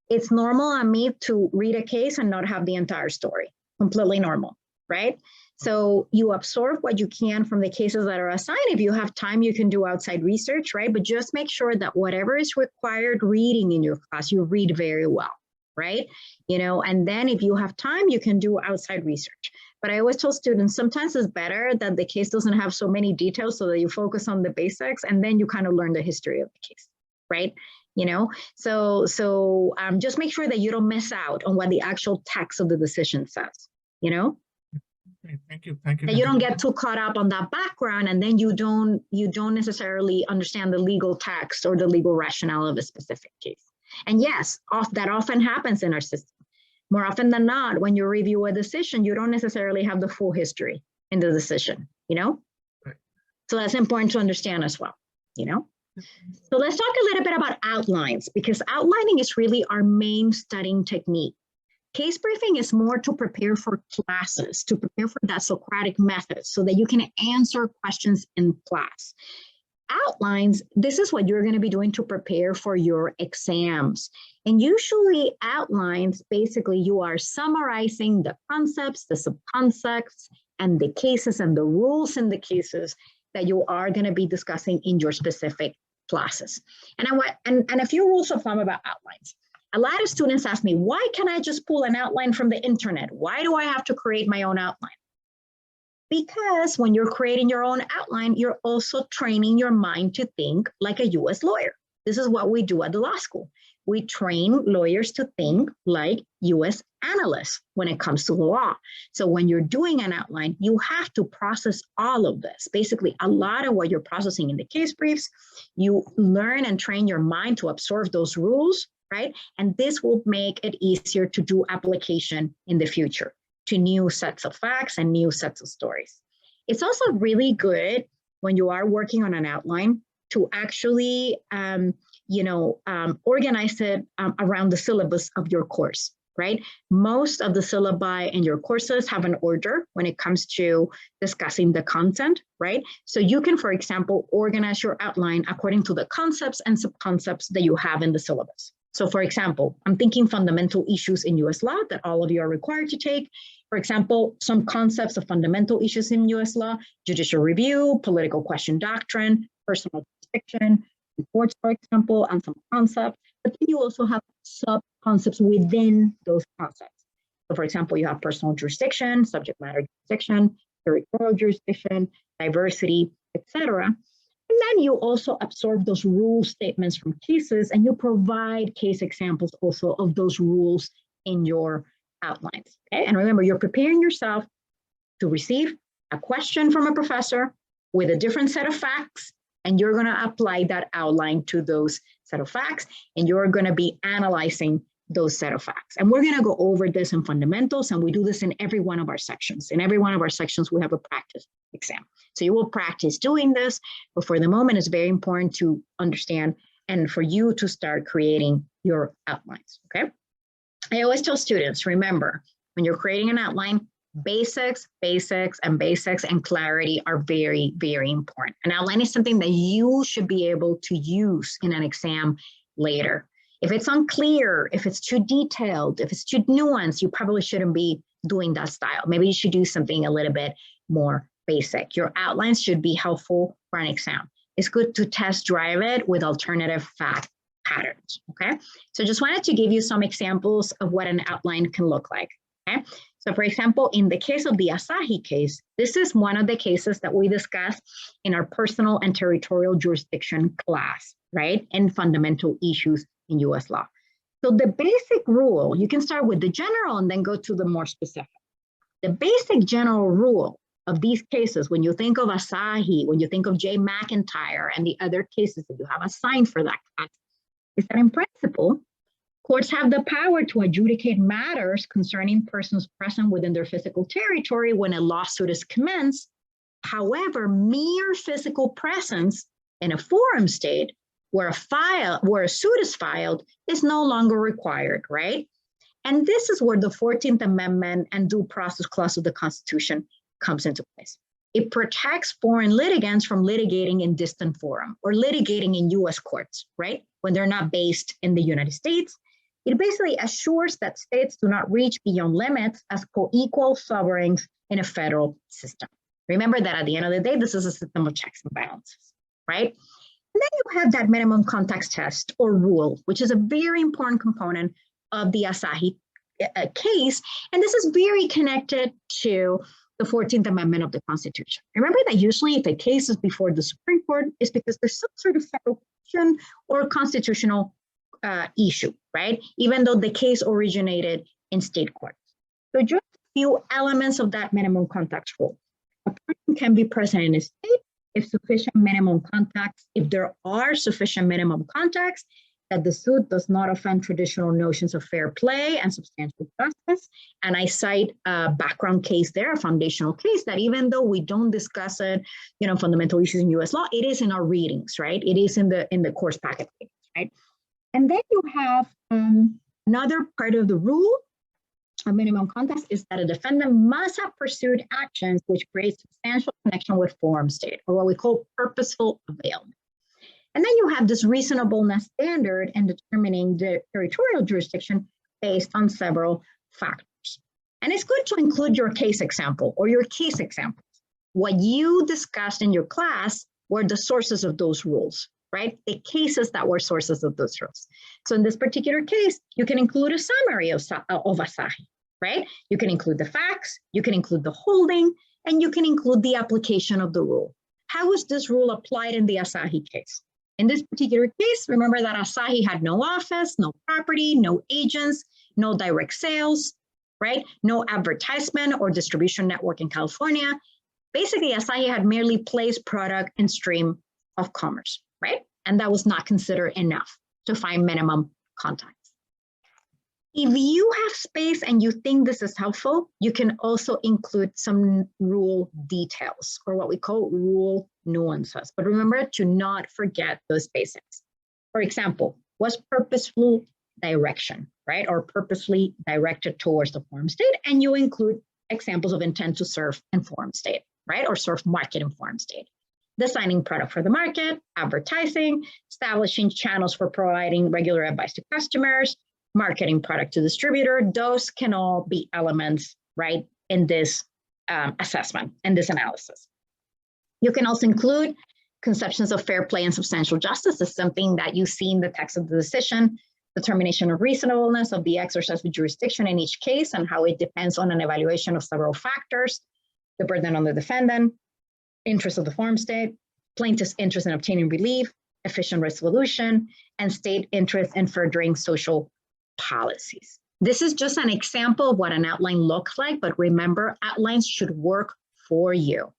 It's normal on me to read a case and not have the entire story. Completely normal, right? So you absorb what you can from the cases that are assigned. If you have time, you can do outside research, right? But just make sure that whatever is required reading in your class, you read very well, right? You know, and then if you have time, you can do outside research. But I always tell students, sometimes it's better that the case doesn't have so many details so that you focus on the basics and then you kind of learn the history of the case, right? You know, so just make sure that you don't miss out on what the actual text of the decision says, you know? Okay, thank you. Thank you. That you don't get too caught up on that background and then you don't necessarily understand the legal text or the legal rationale of a specific case. And yes, that often happens in our system. More often than not, when you review a decision, you don't necessarily have the full history in the decision, you know? Right. So that's important to understand as well, you know? So let's talk a little bit about outlines, because outlining is really our main studying technique. Case briefing is more to prepare for classes, to prepare for that Socratic method so that you can answer questions in class. Outlines, this is what you're going to be doing to prepare for your exams. And usually outlines, basically you are summarizing the concepts, the subconcepts, and the cases and the rules in the cases that you are going to be discussing in your specific classes. And a few rules of thumb about outlines. A lot of students ask me, why can't I just pull an outline from the internet? Why do I have to create my own outline? Because when you're creating your own outline, you're also training your mind to think like a US lawyer. This is what we do at the law school. We train lawyers to think like US analysts when it comes to the law. So when you're doing an outline, you have to process all of this. Basically, a lot of what you're processing in the case briefs, you learn and train your mind to absorb those rules, right? And this will make it easier to do application in the future to new sets of facts and new sets of stories. It's also really good when you are working on an outline to actually, organize it around the syllabus of your course, right? Most of the syllabi in your courses have an order when it comes to discussing the content, right? So you can, for example, organize your outline according to the concepts and subconcepts that you have in the syllabus. So for example, I'm thinking fundamental issues in US law that all of you are required to take. For example, some concepts of fundamental issues in US law, judicial review, political question doctrine, personal jurisdiction, courts, for example, and some concepts. But then you also have sub-concepts within those concepts. So for example, you have personal jurisdiction, subject matter jurisdiction, territorial jurisdiction, diversity, etc. And then you also absorb those rule statements from cases and you provide case examples also of those rules in your outlines. Okay? And remember, you're preparing yourself to receive a question from a professor with a different set of facts, and you're going to apply that outline to those set of facts, and you're going to be analyzing those set of facts. And we're going to go over this in fundamentals, and we do this in every one of our sections. In every one of our sections, we have a practice exam. So you will practice doing this, but for the moment, it's very important to understand and for you to start creating your outlines, okay? I always tell students, remember, when you're creating an outline, basics, and clarity are very, very important. An outline is something that you should be able to use in an exam later. If it's unclear, if it's too detailed, if it's too nuanced, you probably shouldn't be doing that style. Maybe you should do something a little bit more basic. Your outlines should be helpful for an exam. It's good to test drive it with alternative fact patterns, okay? So just wanted to give you some examples of what an outline can look like, okay? So for example, in the case of the Asahi case, this is one of the cases that we discussed in our personal and territorial jurisdiction class, right? And fundamental issues in US law. So the basic rule, you can start with the general and then go to the more specific. The basic general rule of these cases, when you think of Asahi, when you think of J. McIntyre and the other cases that you have assigned for that class, is that in principle, courts have the power to adjudicate matters concerning persons present within their physical territory when a lawsuit is commenced. However, mere physical presence in a forum state where a suit is filed is no longer required, right? And this is where the 14th Amendment and due process clause of the Constitution comes into place. It protects foreign litigants from litigating in distant forum or litigating in US courts, right? When they're not based in the United States. It basically assures that states do not reach beyond limits as co-equal sovereigns in a federal system. Remember that at the end of the day, this is a system of checks and balances, right? And then you have that minimum context test or rule, which is a very important component of the Asahi case. And this is very connected to the 14th Amendment of the Constitution. Remember that usually if a case is before the Supreme Court, it's because there's some sort of federal question or constitutional issue, right? Even though the case originated in state court. So just a few elements of that minimum context rule. A person can be present in a state if sufficient minimum contacts, if there are sufficient minimum contacts, that the suit does not offend traditional notions of fair play and substantial justice. And I cite a background case there, a foundational case that even though we don't discuss it, fundamental issues in US law, it is in our readings, right? It is in the course packet, right? And then you have another part of the rule, a minimum context, is that a defendant must have pursued actions which create substantial connection with forum state, or what we call purposeful availment. And then you have this reasonableness standard in determining the territorial jurisdiction based on several factors. And it's good to include your case example or your case examples. What you discussed in your class were the sources of those rules, right? The cases that were sources of those rules. So in this particular case, you can include a summary of Asahi, right? You can include the facts, you can include the holding, and you can include the application of the rule. How was this rule applied in the Asahi case? In this particular case, remember that Asahi had no office, no property, no agents, no direct sales, right? No advertisement or distribution network in California. Basically, Asahi had merely placed product in stream of commerce, right? And that was not considered enough to find minimum contacts. If you have space and you think this is helpful, you can also include some rule details or what we call rule nuances. But remember to not forget those basics. For example, what's purposeful direction, right? Or purposely directed towards the forum state. And you include examples of intent to serve in forum state, right? Or serve market in forum state. Designing product for the market, advertising, establishing channels for providing regular advice to customers, marketing product to distributor, those can all be elements, right, in this assessment, in this analysis. You can also include conceptions of fair play and substantial justice as something that you see in the text of the decision, determination of reasonableness of the exercise of jurisdiction in each case and how it depends on an evaluation of several factors, the burden on the defendant, interest of the forum state, plaintiff's interest in obtaining relief, efficient resolution, and state interest in furthering social policies. This is just an example of what an outline looks like, but remember, outlines should work for you.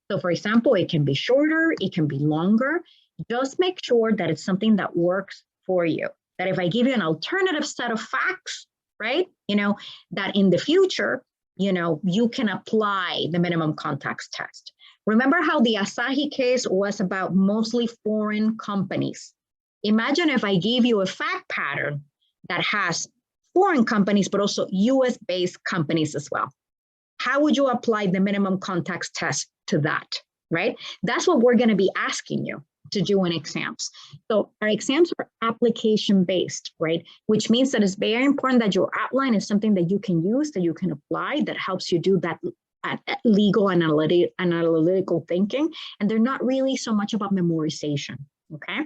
So for example, it can be shorter, it can be longer. Just make sure that it's something that works for you. That if I give you an alternative set of facts, right, that in the future, you can apply the minimum contacts test. Remember how the Asahi case was about mostly foreign companies. Imagine if I gave you a fact pattern that has foreign companies, but also US-based companies as well. How would you apply the minimum contacts test to that, right? That's what we're going to be asking you to do in exams. So our exams are application-based, right? Which means that it's very important that your outline is something that you can use, that you can apply, that helps you do that legal analytical thinking. And they're not really so much about memorization, okay?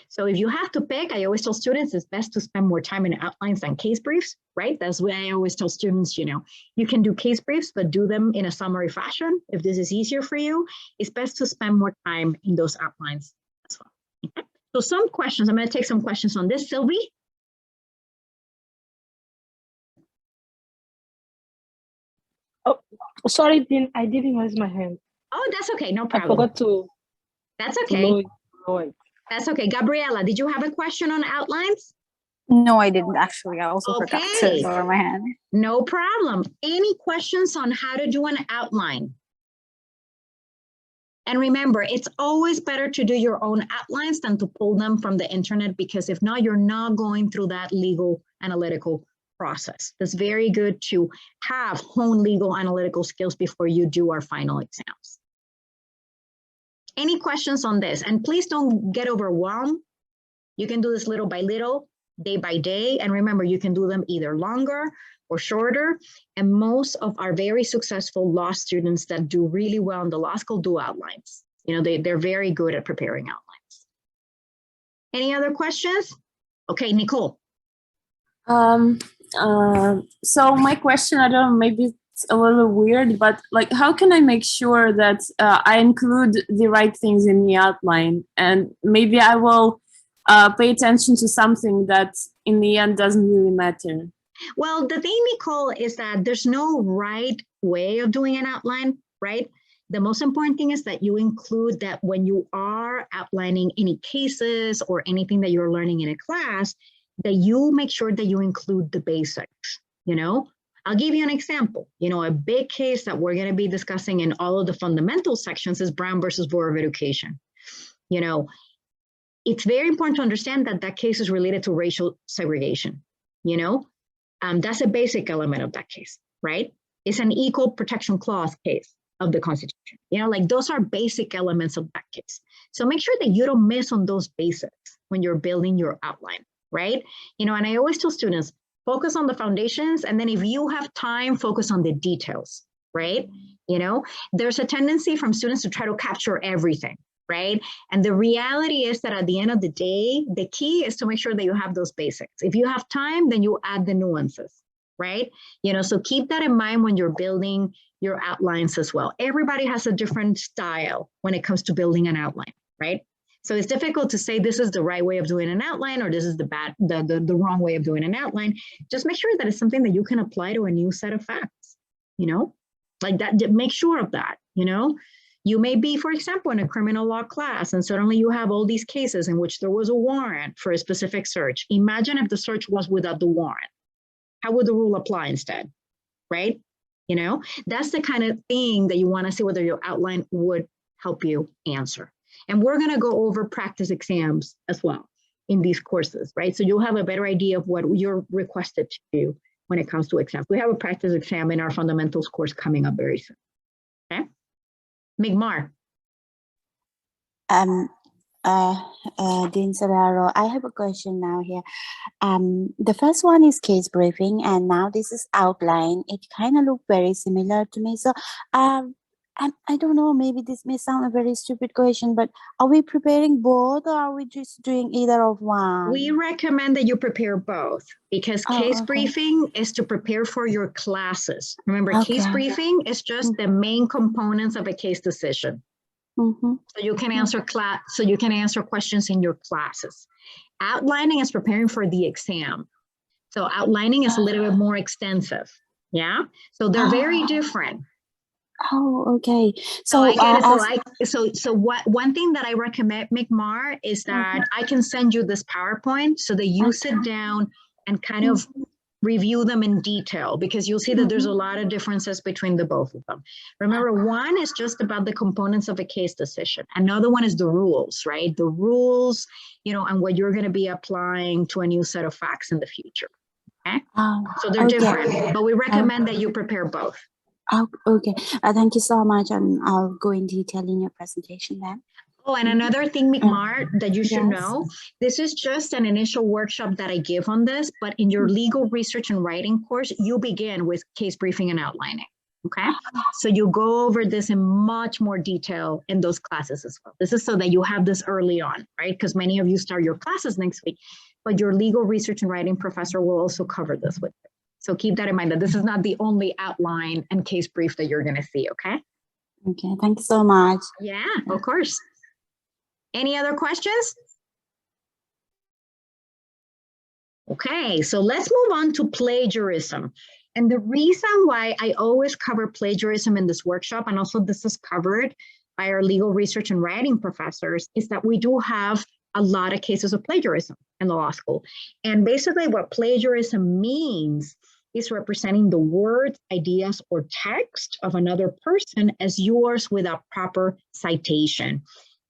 So if you have to pick, I always tell students it's best to spend more time in outlines than case briefs, right? That's why I always tell students, you can do case briefs, but do them in a summary fashion. If this is easier for you, it's best to spend more time in those outlines as well. Okay? So some questions, I'm going to take some questions on this. Sylvie? Oh, sorry, Dean, I didn't raise my hand. Oh, that's okay, no problem. I forgot to. That's okay. Lower it. That's okay. Gabriela, did you have a question on outlines? No, I didn't actually. I also forgot to lower my hand. No problem. Any questions on how to do an outline? And remember, it's always better to do your own outlines than to pull them from the internet, because if not, you're not going through that legal analytical process. It's very good to have honed legal analytical skills before you do our final exams. Any questions on this? And please don't get overwhelmed. You can do this little by little. day by day. And remember, you can do them either longer or shorter. And most of our very successful law students that do really well in the law school do outlines. You know, they're very good at preparing outlines. Any other questions? Okay, Nicole. So my question, I don't know, maybe it's a little weird, but like, how can I make sure that I include the right things in the outline? And maybe I will pay attention to something that in the end doesn't really matter. Well, the thing, Nicole, is that there's no right way of doing an outline, right? The most important thing is that you include that when you are outlining any cases or anything that you're learning in a class, that you make sure that you include the basics, you know? I'll give you an example. You know, a big case that we're going to be discussing in all of the fundamental sections is Brown versus Board of Education. You know, it's very important to understand that that case is related to racial segregation, you know? That's a basic element of that case, right? It's an equal protection clause case of the Constitution. You know, like those are basic elements of that case. So make sure that you don't miss on those basics when you're building your outline, right? You know, and I always tell students, focus on the foundations, and then if you have time, focus on the details, right? You know, there's a tendency from students to try to capture everything, right? And the reality is that at the end of the day, the key is to make sure that you have those basics. If you have time, then you add the nuances, right? You know, so keep that in mind when you're building your outlines as well. Everybody has a different style when it comes to building an outline, right? So it's difficult to say this is the right way of doing an outline or this is the wrong way of doing an outline. Just make sure that it's something that you can apply to a new set of facts, you know, like that. Make sure of that, you know. You may be, for example, in a criminal law class, and suddenly you have all these cases in which there was a warrant for a specific search. Imagine if the search was without the warrant. How would the rule apply instead, right? You know, that's the kind of thing that you want to see whether your outline would help you answer. And we're going to go over practice exams as well in these courses, right? So you'll have a better idea of what you're requested to do when it comes to exams. We have a practice exam in our fundamentals course coming up very soon. Okay. Migmar. Dean Serraro, I have a question now here. The first one is case briefing, and now this is outline. It kind of look very similar to me. So, I don't know, maybe this may sound a very stupid question, but are we preparing both or are we just doing either of one? We recommend that you prepare both because case briefing is to prepare for your classes. Remember, case briefing is just the main components of a case decision. So you can answer questions in your classes. Outlining is preparing for the exam. So outlining is a little bit more extensive. Yeah. So they're very different. Oh, okay. So one thing that I recommend, Migmar, is that I can send you this PowerPoint so that you sit down and kind of review them in detail, because you'll see that there's a lot of differences between the both of them. Remember, one is just about the components of a case decision. Another one is the rules, right? The rules, you know, and what you're going to be applying to a new set of facts in the future. Okay. So they're different, but we recommend that you prepare both. Oh, okay. Thank you so much. And I'll go in detail in your presentation then. Oh, and another thing, Migmar, that you should know, this is just an initial workshop that I give on this, but in your legal research and writing course, you begin with case briefing and outlining, okay? So you go over this in much more detail in those classes as well. This is so that you have this early on, right? Because many of you start your classes next week, but your legal research and writing professor will also cover this with you. So keep that in mind, that this is not the only outline and case brief that you're going to see, okay? Okay, thank you so much. Yeah, of course. Any other questions? Okay, so let's move on to plagiarism. And the reason why I always cover plagiarism in this workshop, and also this is covered by our legal research and writing professors, is that we do have a lot of cases of plagiarism in the law school. And basically what plagiarism means is representing the words, ideas, or text of another person as yours without proper citation.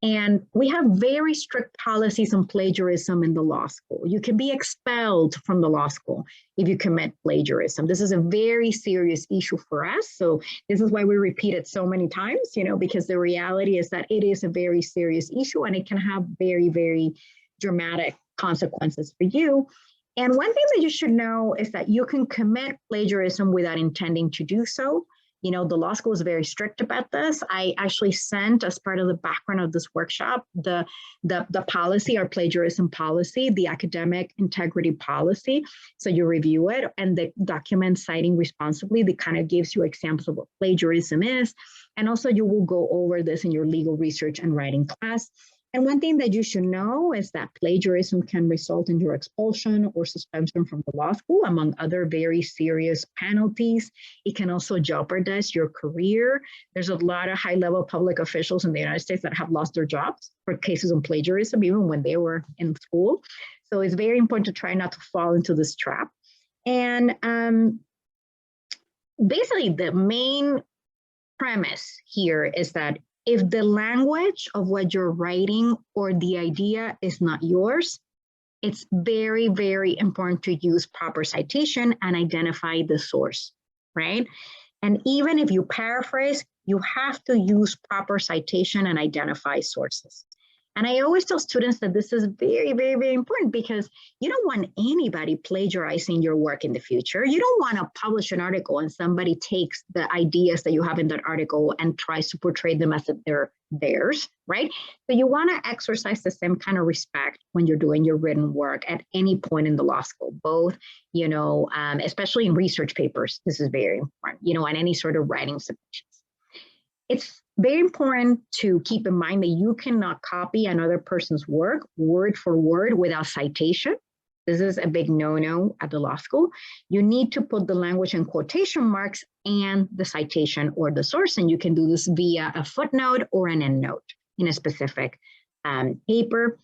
And we have very strict policies on plagiarism in the law school. You can be expelled from the law school if you commit plagiarism. This is a very serious issue for us. So this is why we repeat it so many times, you know, because the reality is that it is a very serious issue and it can have very, very dramatic consequences for you. And one thing that you should know is that you can commit plagiarism without intending to do so. You know, the law school is very strict about this. I actually sent, as part of the background of this workshop, the policy, our plagiarism policy, the academic integrity policy. So you review it, and the document citing responsibly, that kind of gives you examples of what plagiarism is. And also you will go over this in your legal research and writing class. And one thing that you should know is that plagiarism can result in your expulsion or suspension from the law school, among other very serious penalties. It can also jeopardize your career. There's a lot of high-level public officials in the United States that have lost their jobs for cases of plagiarism, even when they were in school. So it's very important to try not to fall into this trap. And basically, the main premise here is that if the language of what you're writing or the idea is not yours, it's very, very important to use proper citation and identify the source, right? And even if you paraphrase, you have to use proper citation and identify sources. And I always tell students that this is very, very, very important, because you don't want anybody plagiarizing your work in the future. You don't want to publish an article and somebody takes the ideas that you have in that article and tries to portray them as if they're theirs, right? So you want to exercise the same kind of respect when you're doing your written work at any point in the law school, both, you know, especially in research papers. This is very important, you know, and any sort of writing submissions. It's very important to keep in mind that you cannot copy another person's work word for word without citation. This is a big no-no at the law school. You need to put the language in quotation marks and the citation or the source, and you can do this via a footnote or an endnote in a specific paper.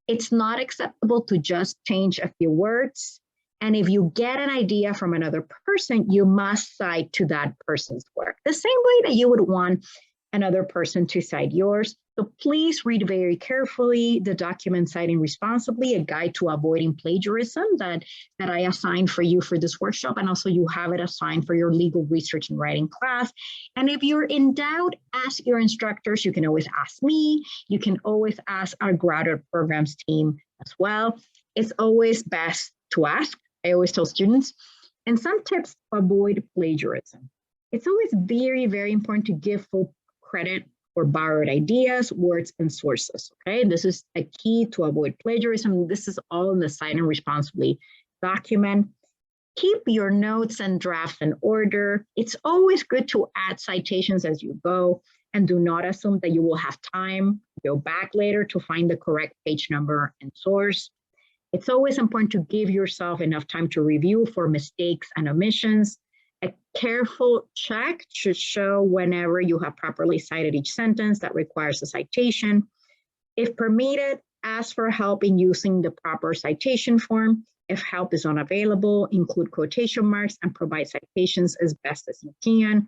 It's not acceptable to just change a few words. And if you get an idea from another person, you must cite to that person's work, the same way that you would want another person to cite yours. So please read very carefully the document citing responsibly, a guide to avoiding plagiarism that I assigned for you for this workshop. And also you have it assigned for your legal research and writing class. And if you're in doubt, ask your instructors. You can always ask me. You can always ask our graduate programs team as well. It's always best to ask. I always tell students. And some tips to avoid plagiarism. It's always very, very important to give full credit for borrowed ideas, words, and sources, okay? This is a key to avoid plagiarism. This is all in the Cite and Responsibly document. Keep your notes and drafts in order. It's always good to add citations as you go, and do not assume that you will have time to go back later to find the correct page number and source. It's always important to give yourself enough time to review for mistakes and omissions. A careful check should show whenever you have properly cited each sentence that requires a citation. If permitted, ask for help in using the proper citation form. If help is unavailable, include quotation marks and provide citations as best as you can,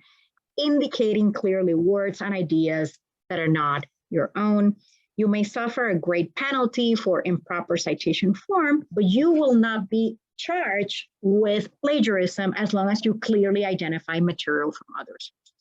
indicating clearly words and ideas that are not your own. You may suffer a great penalty for improper citation form, but you will not be charged with plagiarism as long as you clearly identify material from other sources.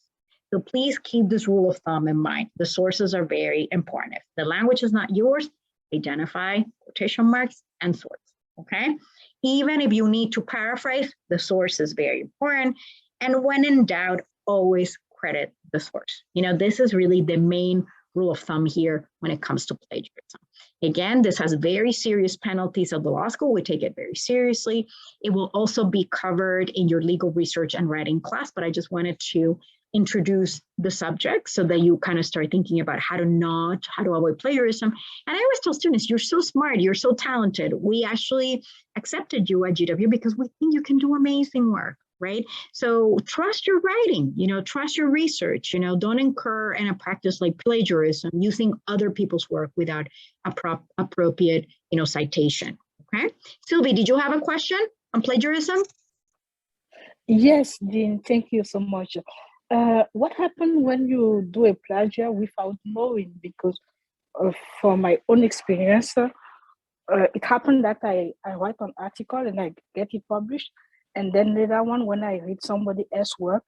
So please keep this rule of thumb in mind. The sources are very important. If the language is not yours, identify quotation marks and source, okay? Even if you need to paraphrase, the source is very important. And when in doubt, always credit the source. You know, this is really the main rule of thumb here when it comes to plagiarism. Again, this has very serious penalties at the law school. We take it very seriously. It will also be covered in your legal research and writing class, but I just wanted to introduce the subject so that you kind of start thinking about how to avoid plagiarism. And I always tell students, you're so smart, you're so talented. We actually accepted you at GW because we think you can do amazing work, right? So trust your writing, you know, trust your research, you know, don't incur in a practice like plagiarism, using other people's work without appropriate, you know, citation, okay? Sylvie, did you have a question on plagiarism? Yes, Dean, thank you so much. What happened when you do a plagiar without knowing? Because from my own experience, it happened that I write an article and I get it published. And then later on, when I read somebody else's work,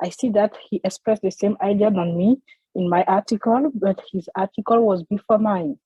I see that he expressed the same idea than me in my article, but his article was before mine.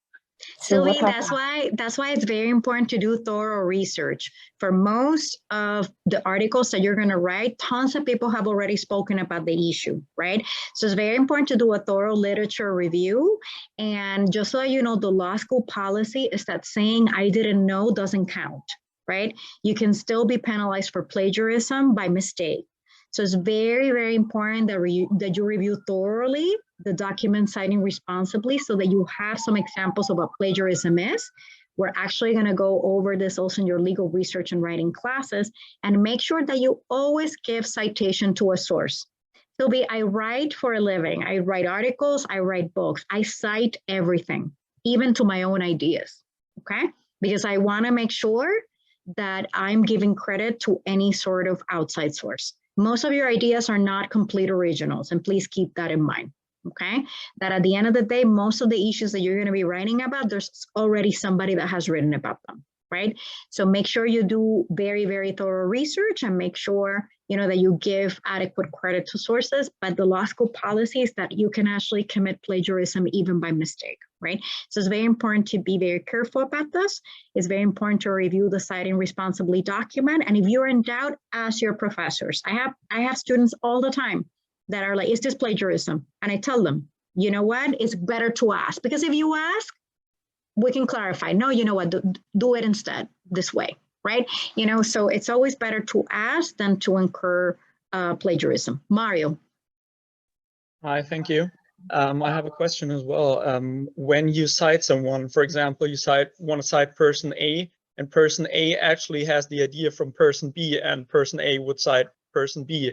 Sylvie, that's why it's very important to do thorough research. For most of the articles that you're going to write, tons of people have already spoken about the issue, right? So it's very important to do a thorough literature review. And just so you know, the law school policy is that saying I didn't know doesn't count, right? You can still be penalized for plagiarism by mistake. So it's very, very important that you review thoroughly the document citing responsibly so that you have some examples of what plagiarism is. We're actually going to go over this also in your legal research and writing classes, and make sure that you always give citation to a source. Sylvie, I write for a living. I write articles, I write books. I cite everything, even to my own ideas, okay? Because I want to make sure that I'm giving credit to any sort of outside source. Most of your ideas are not complete originals, and please keep that in mind, okay? That at the end of the day, most of the issues that you're going to be writing about, there's already somebody that has written about them, right? So make sure you do very, very thorough research and make sure, you know, that you give adequate credit to sources, but the law school policy is that you can actually commit plagiarism even by mistake, right? So it's very important to be very careful about this. It's very important to review the citing responsibly document. And if you're in doubt, ask your professors. I have students all the time that are like, is this plagiarism? And I tell them, you know what, it's better to ask, because if you ask, we can clarify. No, you know what, do it instead this way, right? You know, so it's always better to ask than to incur plagiarism. Mario. Hi, thank you. I have a question as well. When you cite someone, for example, you want to cite person A, and person A actually has the idea from person B, and person A would cite person B.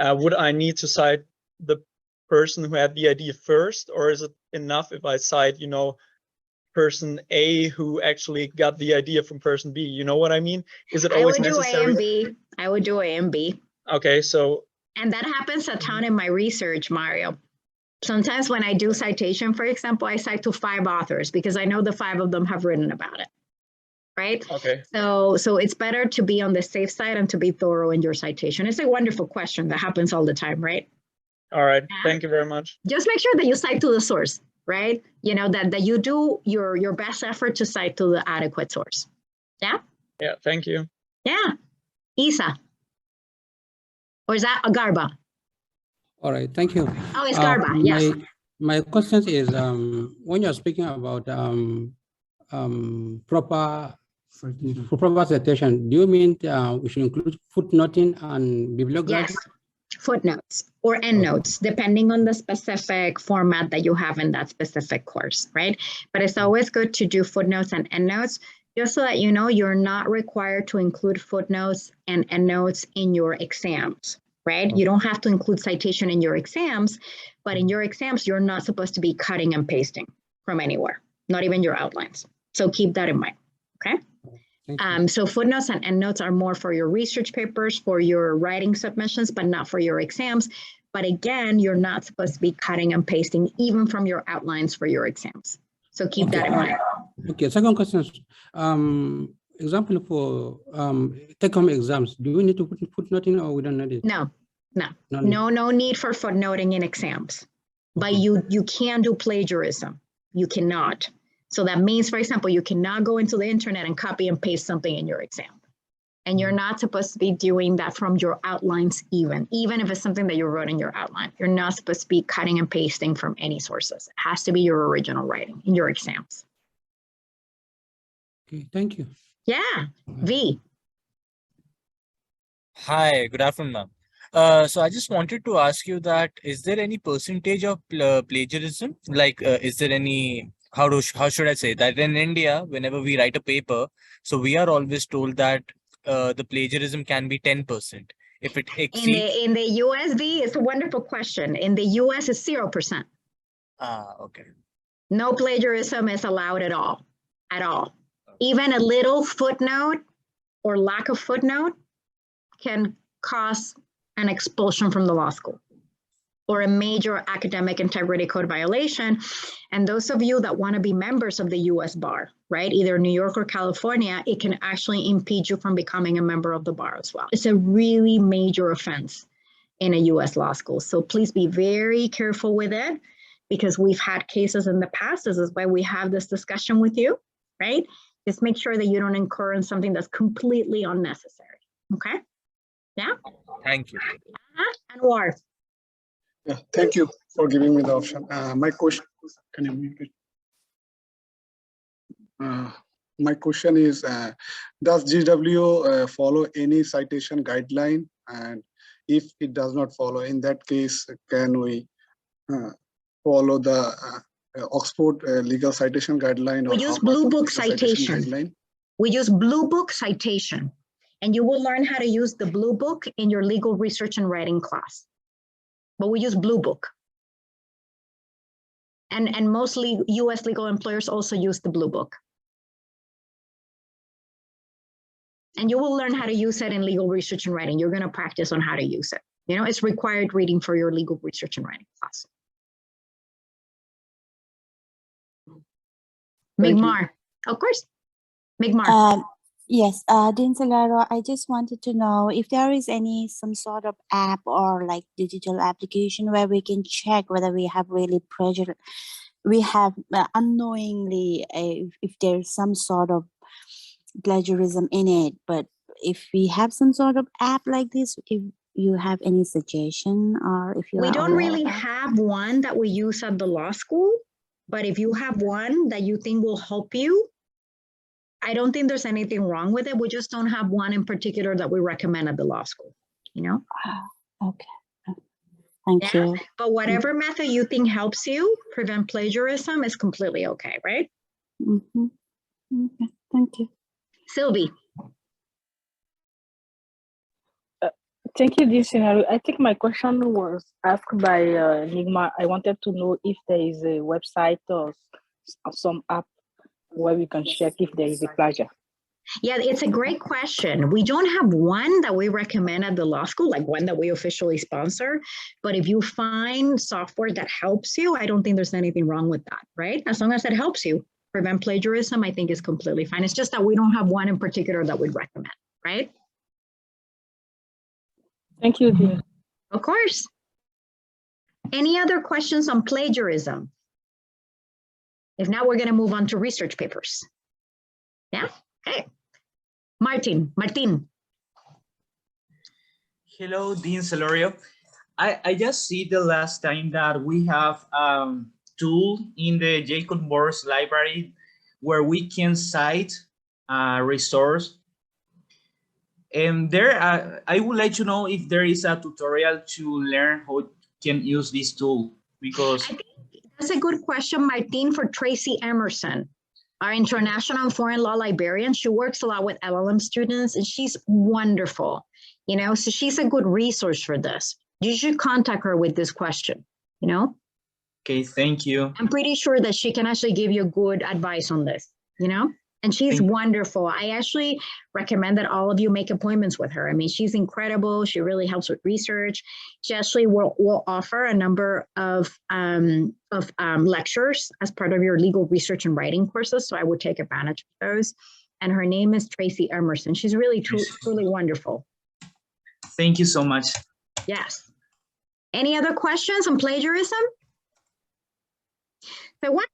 Would I need to cite the person who had the idea first, or is it enough if I cite, you know, person A who actually got the idea from person B? You know what I mean? Is it always necessary? I would do A and B. I would do A and B. Okay, so. And that happens a ton in my research, Mario. Sometimes when I do citation, for example, I cite to 5 authors because I know the 5 of them have written about it, right? Okay. So it's better to be on the safe side and to be thorough in your citation. It's a wonderful question that happens all the time, right? All right, thank you very much. Just make sure that you cite to the source, right? You know, that you do your best effort to cite to the adequate source. Yeah? Yeah, thank you. Yeah. Isa. Or is that a Garba? All right, thank you. Oh, it's Garba, yes. My question is, when you're speaking about proper citation, do you mean we should include footnoting and bibliography? Yes, footnotes or endnotes, depending on the specific format that you have in that specific course, right? But it's always good to do footnotes and endnotes, just so that you know you're not required to include footnotes and endnotes in your exams, right? You don't have to include citation in your exams, but in your exams, you're not supposed to be cutting and pasting from anywhere, not even your outlines. So keep that in mind, okay? So footnotes and endnotes are more for your research papers, for your writing submissions, but not for your exams. But again, you're not supposed to be cutting and pasting even from your outlines for your exams. So keep that in mind. Okay, second question. Example for take-home exams, do we need to put footnoting or we don't need it? No need for footnoting in exams. But you can do plagiarism. You cannot. So that means, for example, you cannot go into the internet and copy and paste something in your exam. And you're not supposed to be doing that from your outlines even if it's something that you wrote in your outline. You're not supposed to be cutting and pasting from any sources. It has to be your original writing in your exams. Okay, thank you. Yeah, V. Hi, good afternoon, ma'am. So I just wanted to ask you that, is there any percentage of plagiarism? Like, is there any, how should I say that in India, whenever we write a paper, so we are always told that the plagiarism can be 10%. If it exceeds... In the US, V, it's a wonderful question. In the US, it's 0%. Okay. No plagiarism is allowed at all. Even a little footnote or lack of footnote can cause an expulsion from the law school or a major academic integrity code violation. And those of you that want to be members of the US bar, right, either New York or California, it can actually impede you from becoming a member of the bar as well. It's a really major offense in a US law school. So please be very careful with it. because we've had cases in the past. This is why we have this discussion with you, right? Just make sure that you don't incur in something that's completely unnecessary, okay? Yeah? Thank you. Anwar. Yeah, thank you for giving me the option. My question, can you mute it? My question is, does GW follow any citation guideline? And if it does not follow, in that case, can we follow the Oxford legal citation guideline? We use Blue Book citation. We use Blue Book citation. And you will learn how to use the Blue Book in your legal research and writing class. But we use Blue Book. And mostly US legal employers also use the Blue Book. And you will learn how to use it in legal research and writing. You're going to practice on how to use it. You know, it's required reading for your legal research and writing class. Migmar, of course. Migmar. Yes, Dean Salaro, I just wanted to know if there is some sort of app or like digital application where we can check whether we have really unknowingly, if there's some sort of plagiarism in it. But if we have some sort of app like this, if you have any suggestion, or if you We don't really have one that we use at the law school, but if you have one that you think will help you, I don't think there's anything wrong with it. We just don't have one in particular that we recommend at the law school, you know? Okay. Thank you. But whatever method you think helps you prevent plagiarism is completely okay, right? Mm-hmm. Okay, thank you. Sylvie. Thank you, this scenario. I think my question was asked by Nigma. I wanted to know if there is a website or some app where we can check if there is a plagiar. Yeah, it's a great question. We don't have one that we recommend at the law school, like one that we officially sponsor. But if you find software that helps you, I don't think there's anything wrong with that, right? As long as it helps you prevent plagiarism, I think is completely fine. It's just that we don't have one in particular that we'd recommend, right? Thank you, dear. Of course. Any other questions on plagiarism? If not, we're going to move on to research papers. Yeah? Okay. Martin. Hello, Dean Celorio. I just see the last time that we have tool in the Jacob Morse library where we can cite a resource. And there, I would like to know if there is a tutorial to learn how you can use this tool, because that's a good question, Martin, for Tracy Emerson, our international and foreign law librarian. She works a lot with LLM students and she's wonderful, you know, so she's a good resource for this. You should contact her with this question, you know? Okay, thank you. I'm pretty sure that she can actually give you good advice on this, you know? And she's wonderful. I actually recommend that all of you make appointments with her. I mean, she's incredible. She really helps with research. She actually will offer a number of lectures as part of your legal research and writing courses. So I would take advantage of those. And her name is Tracy Emerson. She's really, truly wonderful. Thank you so much. Yes. Any other questions on plagiarism? So what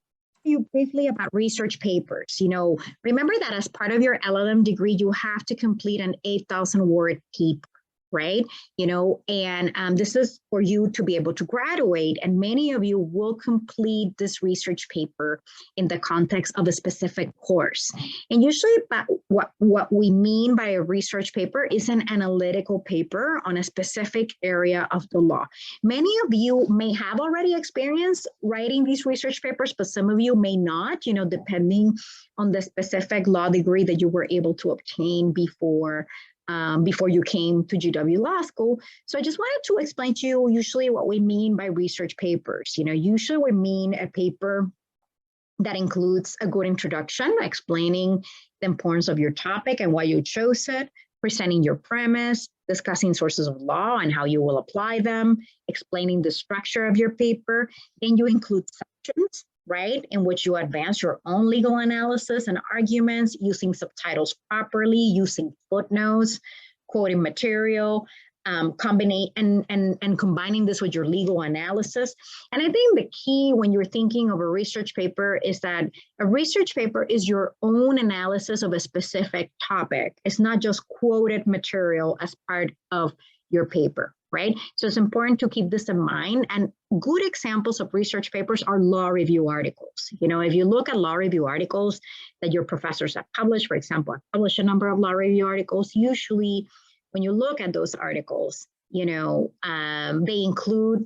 you briefly about research papers. You know, remember that as part of your LLM degree, you have to complete an 8,000 word paper, right? You know, and this is for you to be able to graduate. And many of you will complete this research paper in the context of a specific course. And usually what we mean by a research paper is an analytical paper on a specific area of the law. Many of you may have already experienced writing these research papers, but some of you may not, you know, depending on the specific law degree that you were able to obtain before you came to GW Law School. So I just wanted to explain to you usually what we mean by research papers. You know, usually we mean a paper that includes a good introduction, explaining the importance of your topic and why you chose it, presenting your premise, discussing sources of law and how you will apply them, explaining the structure of your paper. Then you include sections, right, in which you advance your own legal analysis and arguments, using subtitles properly, using footnotes, quoting material, combining this with your legal analysis. And I think the key when you're thinking of a research paper is that a research paper is your own analysis of a specific topic. It's not just quoted material as part of your paper, right? So it's important to keep this in mind. And good examples of research papers are law review articles. You know, if you look at law review articles that your professors have published, for example, I published a number of law review articles. Usually when you look at those articles, you know, they include,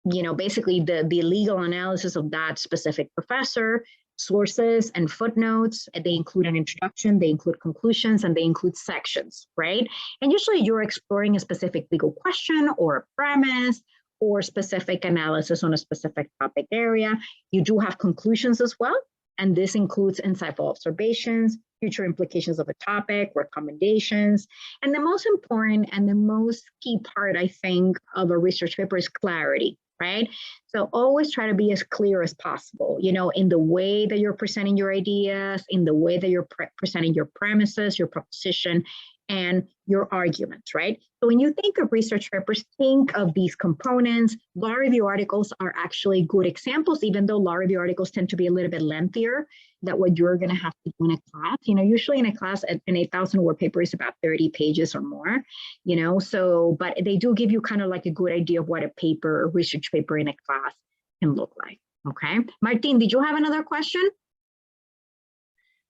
you know, basically the legal analysis of that specific professor, sources and footnotes. They include an introduction, they include conclusions, and they include sections, right? And usually you're exploring a specific legal question or a premise or specific analysis on a specific topic area. You do have conclusions as well. And this includes insightful observations, future implications of a topic, recommendations. And the most important and the most key part, I think, of a research paper is clarity, right? So always try to be as clear as possible, you know, in the way that you're presenting your ideas, in the way that you're presenting your premises, your proposition, and your arguments, right? So when you think of research papers, think of these components. Law review articles are actually good examples, even though law review articles tend to be a little bit lengthier than what you're going to have to do in a class. You know, usually in a class, an 8,000 word paper is about 30 pages or more, you know, so, but they do give you kind of like a good idea of what a paper, a research paper in a class can look like, okay? Martin, did you have another question?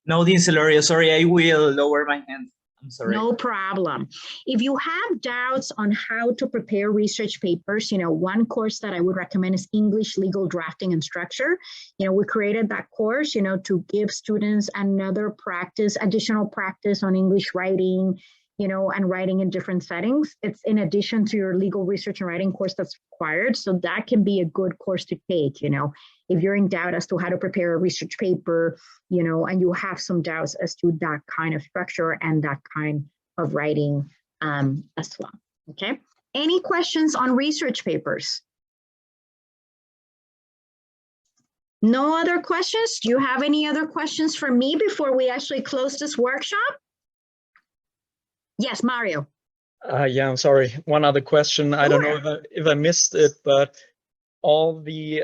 No, Dean Celorio, sorry, I will lower my hand. I'm sorry. No problem. If you have doubts on how to prepare research papers, you know, one course that I would recommend is English Legal Drafting and Structure. You know, we created that course, you know, to give students another practice, additional practice on English writing, you know, and writing in different settings. It's in addition to your legal research and writing course that's required. So that can be a good course to take, you know, if you're in doubt as to how to prepare a research paper, you know, and you have some doubts as to that kind of structure and that kind of writing as well, okay? Any questions on research papers? No other questions? Do you have any other questions for me before we actually close this workshop? Yes, Mario. Yeah, I'm sorry. One other question. I don't know if I missed it, but all the,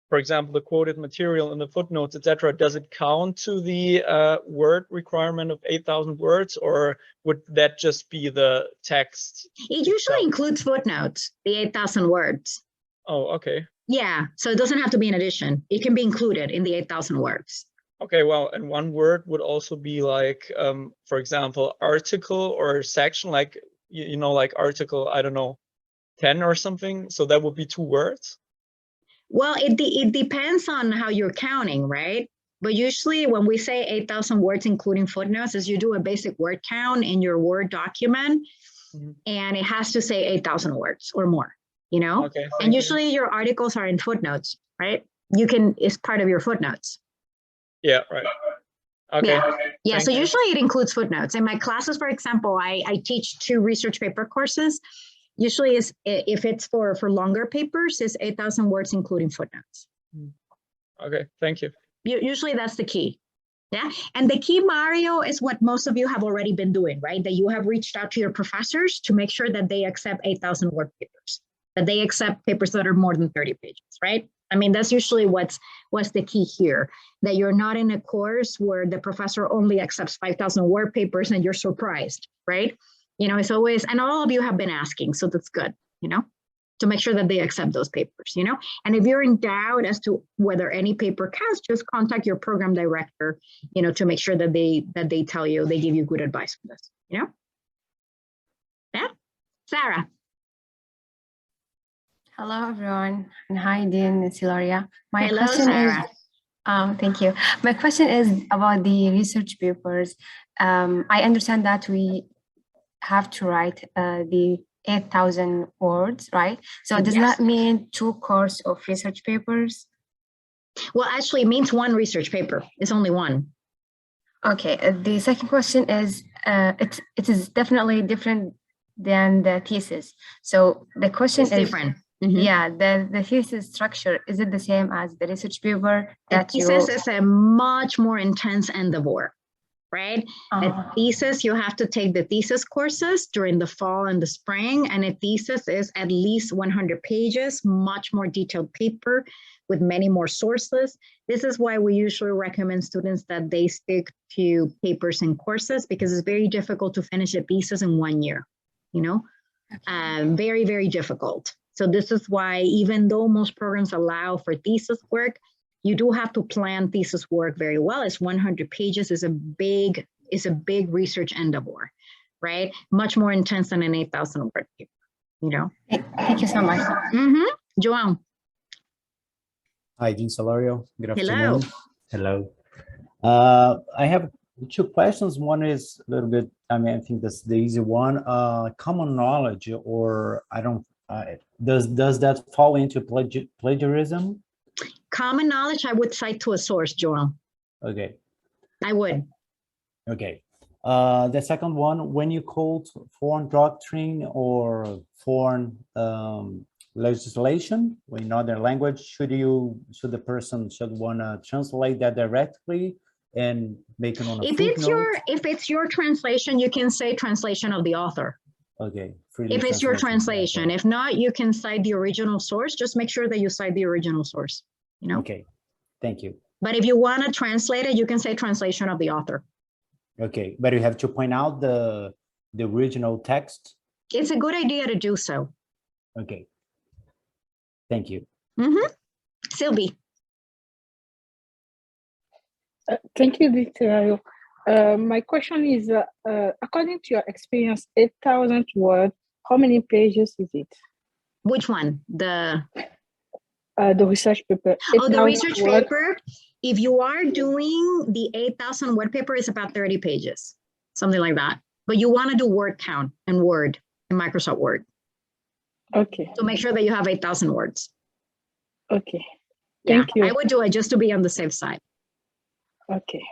for example, the quoted material in the footnotes, etc., does it count to the word requirement of 8,000 words, or would that just be the text? It usually includes footnotes, the 8,000 words. Oh, okay. Yeah, so it doesn't have to be an addition. It can be included in the 8,000 words. Okay, well, and one word would also be like, for example, article or section, like, you know, like article, I don't know, 10 or something. So that would be 2 words. Well, it depends on how you're counting, right? But usually when we say 8,000 words, including footnotes, is you do a basic word count in your Word document, and it has to say 8,000 words or more, you know? Okay, and usually your articles are in footnotes, right? You can, it's part of your footnotes. Yeah, right. Okay. Yeah, so usually it includes footnotes. In my classes, for example, I teach 2 research paper courses. Usually is if it's for longer papers, is 8,000 words, including footnotes. Okay, thank you. Usually that's the key. Yeah, and the key, Mario, is what most of you have already been doing, right? That you have reached out to your professors to make sure that they accept 8,000 word papers, that they accept papers that are more than 30 pages, right? I mean, that's usually what's the key here, that you're not in a course where the professor only accepts 5,000 word papers and you're surprised, right? You know, it's always, and all of you have been asking, so that's good, you know, to make sure that they accept those papers, you know. And if you're in doubt as to whether any paper counts, just contact your program director, you know, to make sure that they tell you, they give you good advice for this, you know. Yeah, Sarah. Hello, everyone, and hi, Dean and Silaria. My Hello, question Sarah. is, thank you. My question is about the research papers. I understand that we have to write the 8,000 words, right? So does that mean 2 courses of research papers? Well, actually, it means 1 research paper. It's only 1. Okay. The second question is, it is definitely different than the thesis. So the question is different. Yeah, the thesis structure, is it the same as the research paper that the thesis is a much more intense endeavor. right? A thesis, you have to take the thesis courses during the fall and the spring, and a thesis is at least 100 pages, much more detailed paper with many more sources. This is why we usually recommend students that they stick to papers and courses, because it's very difficult to finish a thesis in 1 year, you know? Very, very difficult. So this is why, even though most programs allow for thesis work, you do have to plan thesis work very well. It's 100 pages is a big research endeavor, right? Much more intense than an 8,000 word paper, you know? Thank you so much. João. Hi, Dean Solorio. Good Hello. afternoon. Hello. I have two questions. One is a little bit, I mean, I think that's the easy one. Common knowledge, or I don't, does that fall into plagiarism? Common knowledge, I would cite to a source, Joel. Okay. I would. Okay. The second one, when you quote foreign doctrine or foreign legislation in another language, should the person want to translate that directly and make it on a footnote? If it's your translation, you can say translation of the author. Okay. If it's your translation, if not, you can cite the original source. Just make sure that you cite the original source, you know? Okay, thank you. But if you want to translate it, you can say translation of the author. Okay, but you have to point out the original text. It's a good idea to do so. Okay, thank you. Sylvie. Thank you, Dictorio. My question is, according to your experience, 8,000 words, how many pages is it? Which one? The research paper. The research paper. If you are doing the 8,000 word paper, it's about 30 pages, something like that. But you want to do word count and Word in Microsoft Word. Okay. So make sure that you have 8,000 words. Okay. Thank you. I would do it just to be on the safe side. Okay.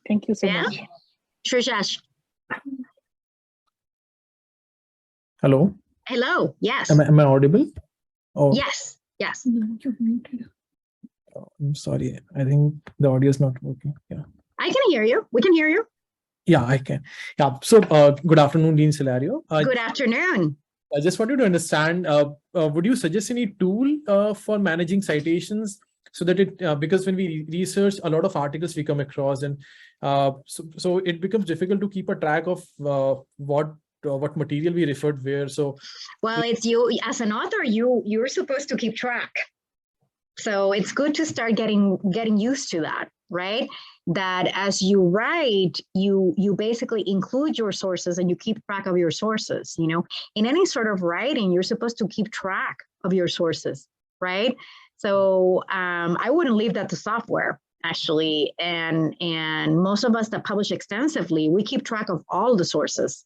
Thank you so much. Srishash. Hello. Hello. Yes. Am I audible? Oh, Yes. Yes. I'm sorry. I think the audio is not working. Yeah. I can hear you. We can hear you. Yeah, I can. Yeah. So, good afternoon, Dean Solario. Good afternoon. I just wanted to understand, would you suggest any tool for managing citations so that it, because when we research a lot of articles we come across, and so it becomes difficult to keep a track of what material we referred where. So, well, it's you as an author, you're supposed to keep track. So it's good to start getting used to that, right? That as you write, you basically include your sources and you keep track of your sources. You know, in any sort of writing, you're supposed to keep track of your sources, right? So I wouldn't leave that to software, actually. And most of us that publish extensively, we keep track of all the sources.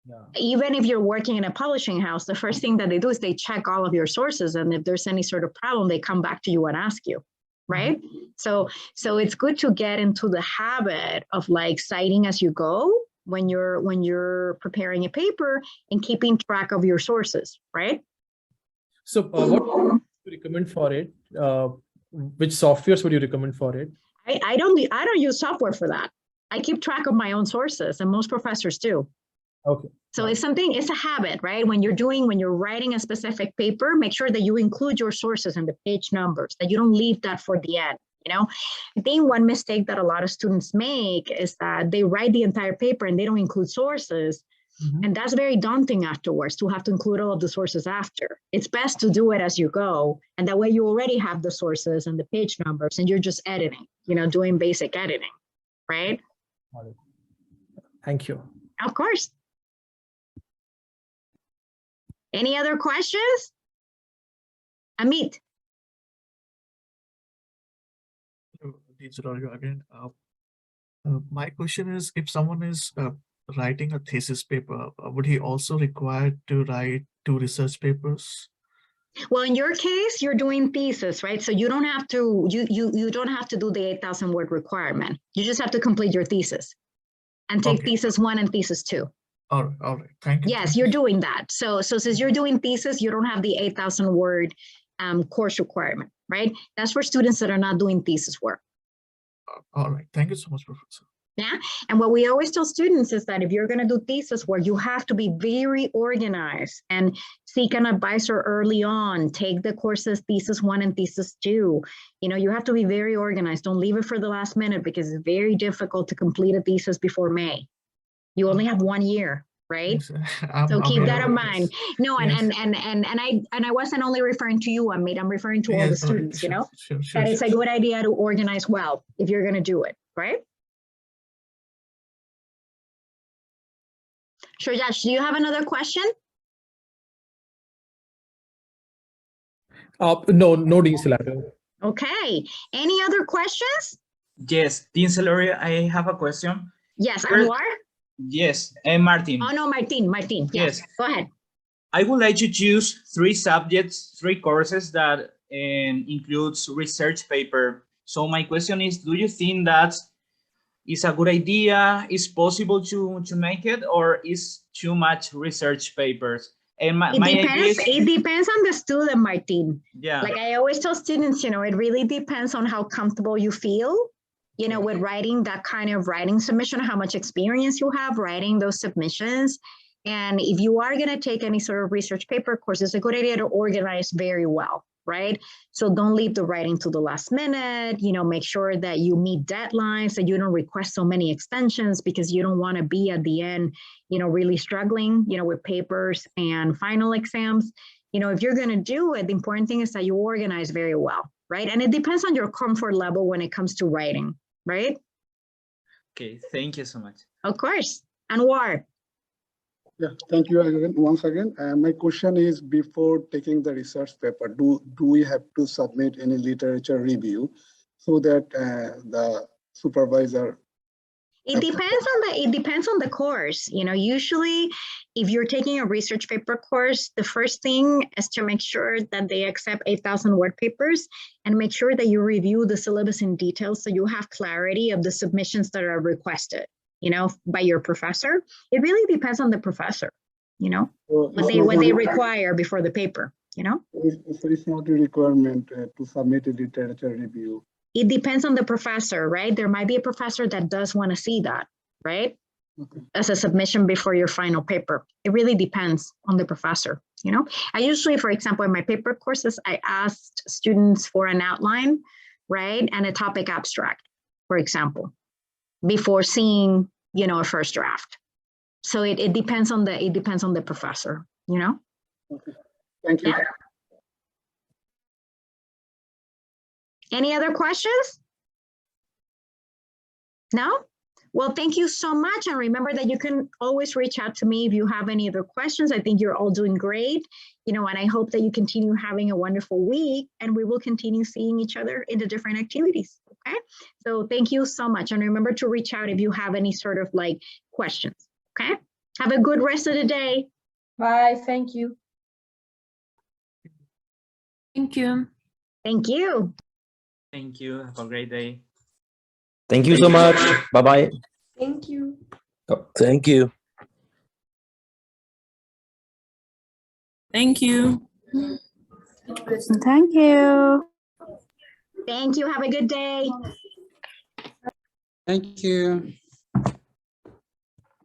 Yeah. Even if you're working in a publishing house, the first thing that they do is they check all of your sources. And if there's any sort of problem, they come back to you and ask you, right? So it's good to get into the habit of like citing as you go when you're preparing a paper and keeping track of your sources, right? So what would you recommend for it? Which softwares would you recommend for it? I don't use software for that. I keep track of my own sources, and most professors do. Okay. So it's a habit, right? When you're writing a specific paper, make sure that you include your sources and the page numbers, that you don't leave that for the end, you know? I think one mistake that a lot of students make is that they write the entire paper and they don't include sources. And that's very daunting afterwards to have to include all of the sources after. It's best to do it as you go. And that way you already have the sources and the page numbers and you're just editing, you know, doing basic editing, right? Thank you. Of course. Any other questions? Amit. Again, my question is, if someone is writing a thesis paper, would he also require to write 2 research papers? Well, in your case, you're doing thesis, right? So you don't have to you don't have to do the 8,000 word requirement. You just have to complete your thesis and take thesis 1 and thesis 2. All right. Thank you. Yes, you're doing that. So since you're doing thesis, you don't have the 8,000 word course requirement, right? That's for students that are not doing thesis work. All right. Thank you so much, Professor. Yeah. And what we always tell students is that if you're going to do thesis work, you have to be very organized and seek an advisor early on. Take the courses thesis 1 and thesis 2. You know, you have to be very organized. Don't leave it for the last minute because it's very difficult to complete a thesis before May. You only have 1 year, right? So keep that in mind. No, and I wasn't only referring to you, I'm referring to all the students, you know, that it's a good idea to organize well if you're going to do it, right? Sure, Josh, do you have another question? No, Dean Silario. Okay. Any other questions? Yes, Dean Celorio, I have a question. Yes, Anwar? Yes, and Martin. Oh, no, Martin. Yes, go ahead. I would like to choose 3 subjects, 3 courses that includes research paper. So my question is, do you think that is a good idea? Is possible to make it, or is too much research papers? And It depends on the student, Martin. Yeah. Like I always tell students, you know, it really depends on how comfortable you feel, you know, with writing that kind of writing submission, how much experience you have writing those submissions. And if you are going to take any sort of research paper course, it's a good idea to organize very well, right? So don't leave the writing to the last minute, you know, make sure that you meet deadlines, that you don't request so many extensions because you don't want to be at the end, you know, really struggling, you know, with papers and final exams. You know, if you're going to do it, the important thing is that you organize very well, right? And it depends on your comfort level when it comes to writing, right? Okay, thank you so much. Of course. Anwar. Yeah, thank you again, once again. My question is, before taking the research paper, do we have to submit any literature review so that the supervisor? It depends on the course. You know, usually if you're taking a research paper course, the first thing is to make sure that they accept 8,000 word papers and make sure that you review the syllabus in detail so you have clarity of the submissions that are requested, you know, by your professor. It really depends on the professor, you know, what they require before the paper, you know. So it's not a requirement to submit a literature review. It depends on the professor, right? There might be a professor that does want to see that, right? Okay. As a submission before your final paper. It really depends on the professor, you know. I usually, for example, in my paper courses, I asked students for an outline, right? And a topic abstract, for example, before seeing, you know, a first draft. So it depends on the professor, you know. Okay. Thank you. Yeah. Any other questions? No? Well, thank you so much. And remember that you can always reach out to me if you have any other questions. I think you're all doing great, you know, and I hope that you continue having a wonderful week and we will continue seeing each other in the different activities. Okay. So thank you so much. And remember to reach out if you have any sort of like questions. Okay. Have a good rest of the day. Bye. Thank you. Thank you. Thank you. Thank you. Have a great day. Thank you so much. Bye-bye. Thank you. Oh, thank you. Thank you. Thank you. Thank you. Have a good day. Thank you.